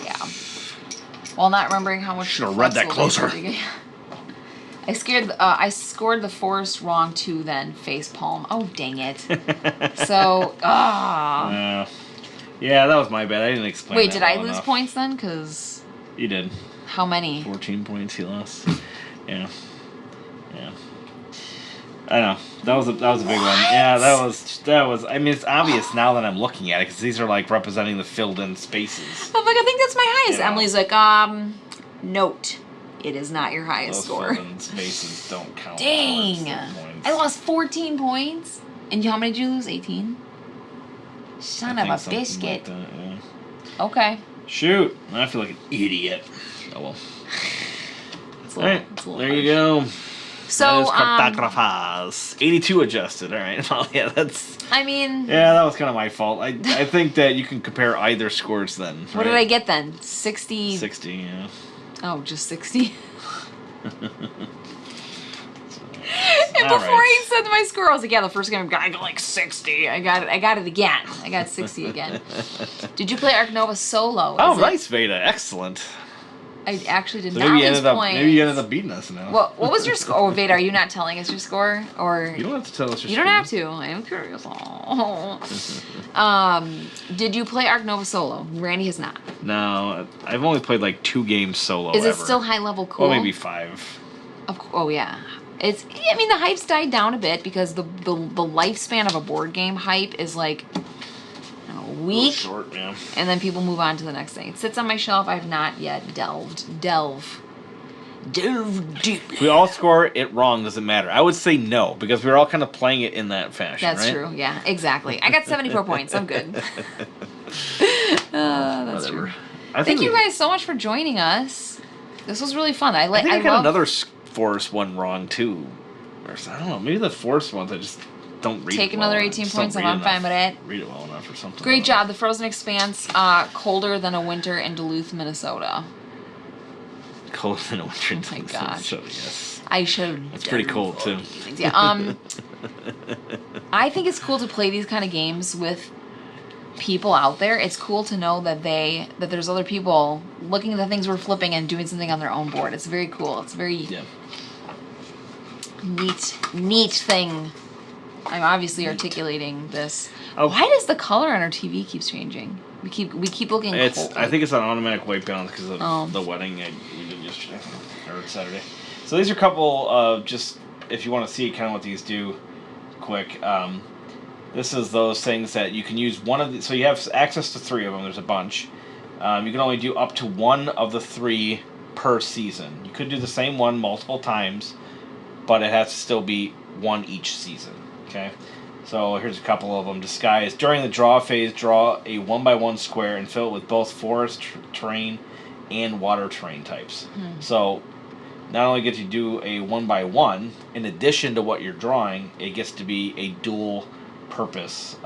Yeah. While not remembering how much... Should have read that closer. I scored the forest wrong, too, then. Face palm. Oh, dang it. So, yeah, that was my bad. I didn't explain Wait, did I lose enough. Points, then? Because... You did. How many? 14 points he lost. Yeah. I know. That was a big one. Yeah, that was. I mean, it's obvious now that I'm looking at it because these are like representing the filled-in spaces. I'm like, I think that's my highest. Emily's like, note, it is not your highest score. Filled-in spaces don't count. Dang, I lost 14 points. And how many did you lose? 18. Son of a biscuit. Like that, yeah. Okay. Shoot, I feel like an idiot. Oh well. All right, there you go. So, Cartographers. 82 adjusted. All right. Well, yeah, that's... I mean... Yeah, that was kind of my fault. I think that you can compare either scores then. What did I get then? 60? 60, yeah. Oh, just 60? And before he said my score, I was like, yeah, the first game I got like 60. I got it again. I got 60 again. Did you play Ark Nova solo? Nice, Veda. Excellent. I actually did not lose points. Maybe you ended up beating us now. What was your score? Oh, Veda, are you not telling us your score? Or you don't have to tell us your score. You don't have to. I am curious. Did you play Ark Nova solo? Randy has not. No, I've only played like 2 games solo. Is it still high level cool? Well, maybe 5. Oh yeah. I mean, the hype's died down a bit because the lifespan of a board game hype is like a week, short, yeah. And then people move on to the next thing. It sits on my shelf. I've not yet delve deep. If we all score it wrong, doesn't matter. I would say no because we're all kind of playing it in that fashion. That's right? true. Yeah, exactly. I got 74 points. I'm good. That's true. Thank you guys so much for joining us. This was really fun. I got another forest one wrong too. Or I don't know. Maybe the forest ones I just don't read. Take another 18 points and I'm fine with it. Read it well enough or something. Great job. The Frozen Expanse, colder than a winter in Duluth, Minnesota. Colder than a winter in Duluth, Minnesota. Yes. I should. That's pretty cool too. Yeah. I think it's cool to play these kind of games with people out there. It's cool to know that there's other people looking at the things we're flipping and doing something on their own board. It's very cool. It's very neat thing. I'm obviously articulating this. Oh. Why does the color on our TV keeps changing? We keep looking. I think it's an automatic white balance because of the wedding we did yesterday or Saturday. So these are a couple of just if you want to see kind of what these do, quick. This is those things that you can use one of the, so you have access to 3 of them. There's a bunch. You can only do up to 1 of the 3 per season. You could do the same one multiple times, but it has to still be 1 each season. Okay, so here's a couple of them. Disguise. During the draw phase, draw a 1x1 square and fill it with both forest terrain and water terrain types. So not only get you do a 1x1, in addition to what you're drawing, it gets to be a dual purpose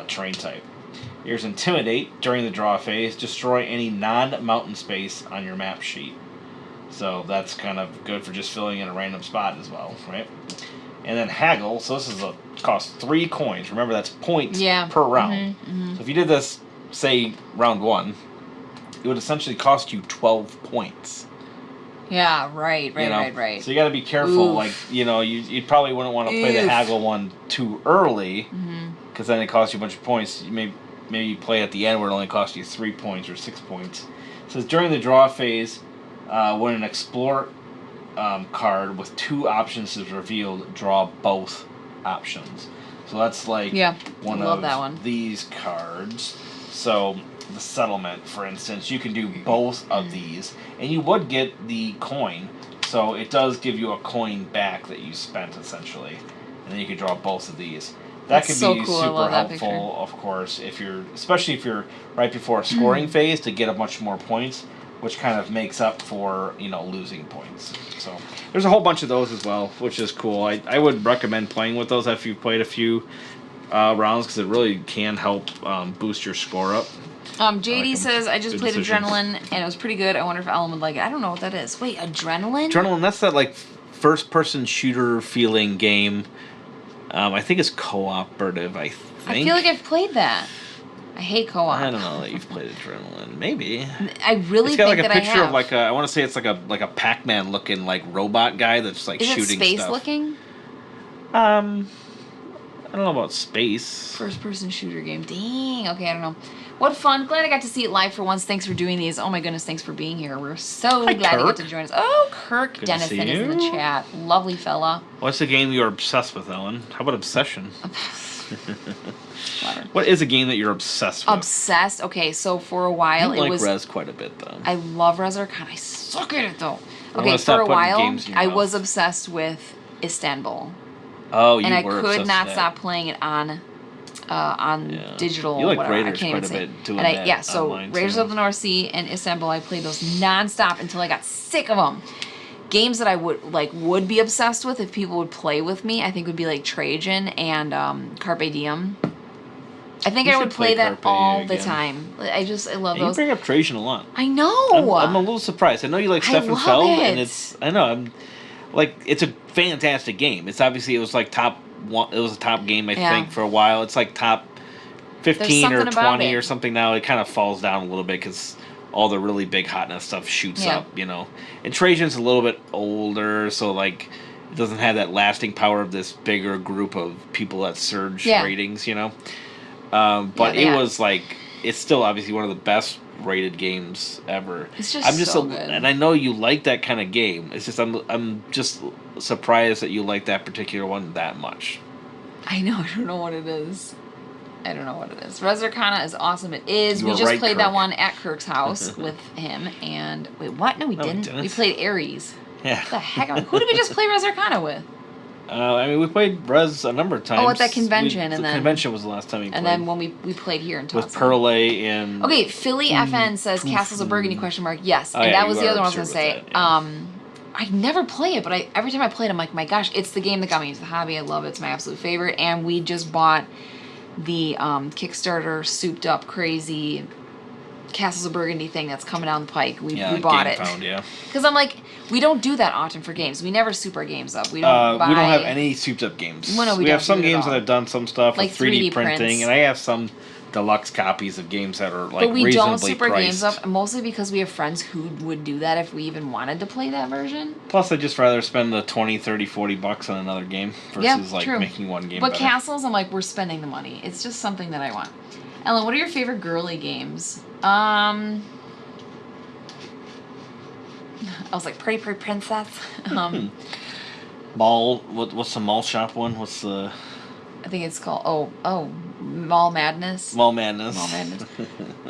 terrain type. Here's Intimidate. During the draw phase, destroy any non-mountain space on your map sheet. So that's kind of good for just filling in a random spot as well, right? And then Haggle. So this is costs 3 coins. Remember, that's points per round. So if you did this, say, round 1, it would essentially cost you 12 points. Yeah, right. So you got to be careful. Oof. Like, you probably wouldn't want to play the Haggle one too early, because then it costs you a bunch of points. Maybe you play at the end where it only costs you 3 points or 6 points. It says during the draw phase, when an Explore card with 2 options is revealed, draw both options. So that's like one of these cards. So the Settlement, for instance, you can do both of these, and you would get the coin. So it does give you a coin back that you spent essentially, and then you can draw both of these. That could be super helpful, of course, especially if you're right before a scoring phase to get a bunch more points. which kind of makes up for, losing points. So there's a whole bunch of those as well, which is cool. I would recommend playing with those if you've played a few rounds, because it really can help boost your score up. JD says, I just played Adrenaline, and it was pretty good. I wonder if Ellen would like it. I don't know what that is. Wait, Adrenaline? Adrenaline, that's that, like, first-person shooter feeling game. I think it's cooperative, I think. I feel like I've played that. I hate co-op. I don't know that you've played Adrenaline. Maybe. I really think that I have. It's got like a picture of like I want to say it's like a Pac-Man looking like robot guy that's like shooting stuff. Is it space looking? I don't know about space. First-person shooter game. Dang. Okay, I don't know. What fun. Glad I got to see it live for once. Thanks for doing these. Oh my goodness, thanks for being here. We're so glad you got to join us. Oh, Kirk Dennison is in the chat. Lovely fella. What's the game you're obsessed with, Ellen? How about Obsession? What is a game that you're obsessed with? Obsessed? Okay, so for a while it was... Res quite a bit, though. I love Res Arcana. I suck at it, though. Okay, for a while, I was obsessed with Istanbul. Oh, you and were I could not stop playing it on digital. You like whatever. Raiders quite a bit, doing that. Yeah, so Raiders of the North Sea and Istanbul, I played those nonstop until I got sick of them. Games that I would be obsessed with if people would play with me, I think would be like Trajan and Carpe Diem. I think I would play that all the time. I love those. You bring up Trajan a lot. I know. I'm a little surprised. I know you like Stefan Feld, and it's a fantastic game. It was like top one. It was a top game I think for a while. It's like top 15 or 20 or something now. It kind of falls down a little bit because all the really big hotness stuff shoots up, And Trajan's a little bit older, so like it doesn't have that lasting power of this bigger group of people that surge ratings, But it was like, it's still obviously one of the best rated games ever. It's just so good. And I know you like that kind of game. It's just I'm just surprised that you like that particular one that much. I know. I don't know what it is. Res Arcana is awesome. It is. We just played that one at Kirk's house with him. And wait, what? No, we didn't. We played Ares. Yeah. What the heck? Who did we just play Res Arcana with? We played Res a number of times. Oh, at that convention. The convention was the last time we played. And then when we played here in Tulsa. With Perle and... Okay, Philly FN says Castles of Burgundy, ? Yes. And that was the other one I was going to say. I never play it, but every time I play it, I'm like, my gosh, it's the game that got me into the hobby. I love it. It's my absolute favorite. And we just bought the Kickstarter souped up crazy Castles of Burgundy thing that's coming down the pike. We bought it. Because I'm like, we don't do that often for games. We never soup our games up. We don't we don't have any souped up games. Well, no, we have some games that have done some stuff like with 3D printing, prints. And I have some deluxe copies of games that are like reasonably priced. But we don't soup our games up, mostly because we have friends who would do that if we even wanted to play that version. Plus, I'd just rather spend the $20, $30, $40 on another game versus making one game But better. Castles, I'm like, we're spending the money. It's just something that I want. Ellen, what are your favorite girly games? I was like, Pretty Princess. Mall. What's the mall shop one? What's the... I think it's called Mall Madness. Mall Madness.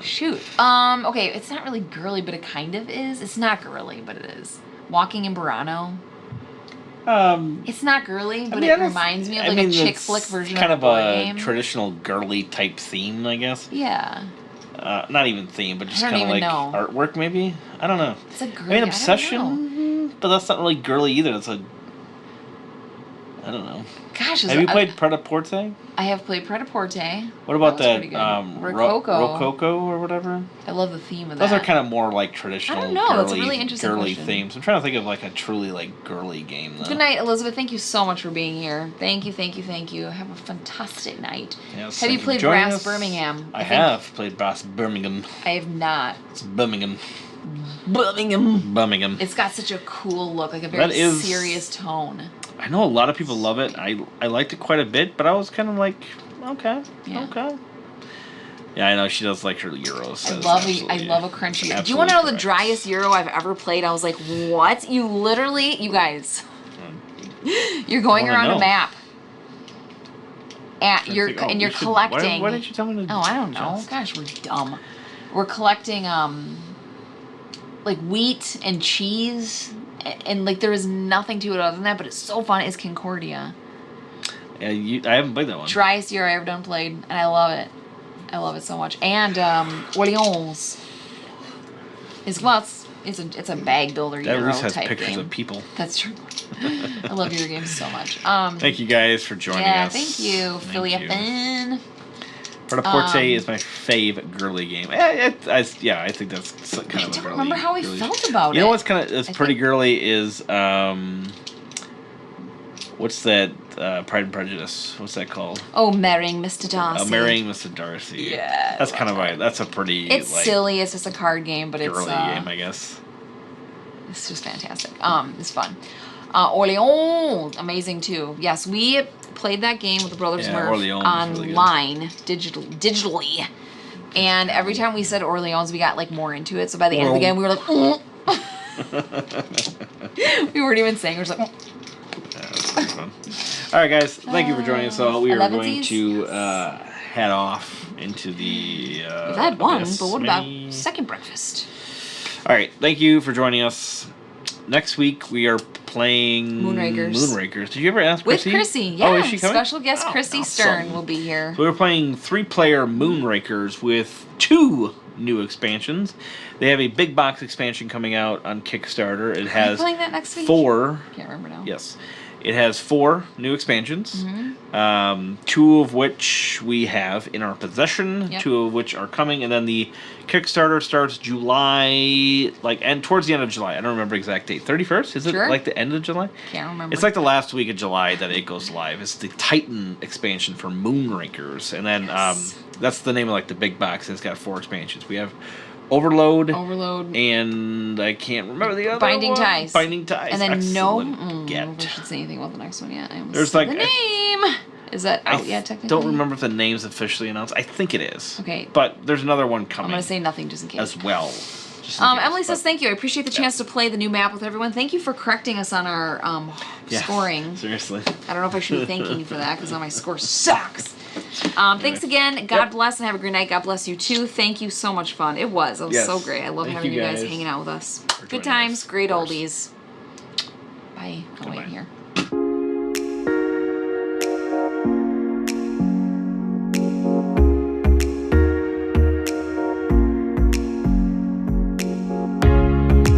Shoot. Okay, it's not really girly, but it kind of is. It's not girly, but it is. Walking in Burano. It's not girly, but it reminds me of a chick flick version of a board game. Kind of a traditional girly type theme, I guess. Yeah. Not even theme, but just kind of like artwork, maybe. I don't know. It's a girly. Obsession, but that's not really girly either. It's I don't know. Gosh, have you played Pret-a-Porter? I have played Pret-a-Porter. What about that Rococo or whatever? I love the theme of that. Those are kind of more like traditional. I don't know. It's a really interesting girly themes. I'm trying to think of like a truly like girly game. Though. Good night, Elizabeth. Thank you so much for being here. Thank you. Have a fantastic night. Yes, have you played Brass Birmingham? I have played Brass Birmingham. I have not. It's Birmingham. It's got such a cool look, like a very serious tone. I know a lot of people love it. I liked it quite a bit, but I was kind of like, okay. Yeah, I know she does like her Euros. I love a crunchy. Do you want to know the driest Euro I've ever played? I was like, what? You guys, you're going around a map. You're collecting. Why didn't you tell me to? Oh, I don't know. Gosh, we're dumb. We're collecting like wheat and cheese. And like there is nothing to it other than that, but it's so fun. It's Concordia. Yeah, I haven't played that one. Driest year I ever done played, and I love it. I love it so much. And Orleans is Glass. It's a bag builder that Euro has type pictures game. of people. That's true. I love your games so much. Thank you guys for joining us. Yeah, thank you, Philly FN. Porte is my fave girly game. I think that's kind of a girly. I don't remember how I felt about it. You know what's it's pretty girly is what's that Pride and Prejudice? What's that called? Oh, Marrying Mr. Darcy. Marrying Mr. Darcy. Yeah. That's kind of that's a pretty. It's silly. It's just a card game, but girly game, I guess. It's just fantastic. It's fun. Orleans, amazing too. Yes, we played that game with the Brothers Murph online, really digitally. And every time we said Orleans, we got like more into it. So by the end of the game, we were like, we weren't even saying. We were just like, that's fun. All right, guys. Thank you for joining us all. We are going to head off into the. We've had one, but what about second breakfast? All right. Thank you for joining us. Next week we are playing Moonrakers. Did you ever ask Chrissy? With Chrissy, yeah. Oh, is she coming? Special guest Chrissy Stern will be here. So we're playing 3-player Moonrakers with 2 new expansions. They have a big box expansion coming out on Kickstarter. It has Are you playing that next week? 4. Can't remember now. Yes. It has 4 new expansions, Mm-hmm. 2 of which we have in our possession, 2 of which are coming, and then the Kickstarter starts July, and towards the end of July. I don't remember the exact date. 31st? Is it like the end of July? Can't remember. It's like the last week of July that it goes live. It's the Titan expansion for Moonrakers, and then that's the name of the big box. It's got 4 expansions. We have Overload, and I can't remember the other Binding one. Ties. Binding Ties. And then I don't know if I should say anything about the next one yet. I almost There's said the name. Is that out yet, technically? Don't remember if the name's officially announced. I think it is. Okay. But there's another one coming. I'm going to say nothing just in case. As well. Emily says thank you. I appreciate the chance to play the new map with everyone. Thank you for correcting us on our scoring. Seriously. I don't know if I should be thanking you for that because my score sucks. Thanks again. God bless and have a great night. God bless you too. Thank you. So much fun. It was. It was so great. I love having you guys hanging out with us. Good times. Great oldies. Bye. I'll wait here.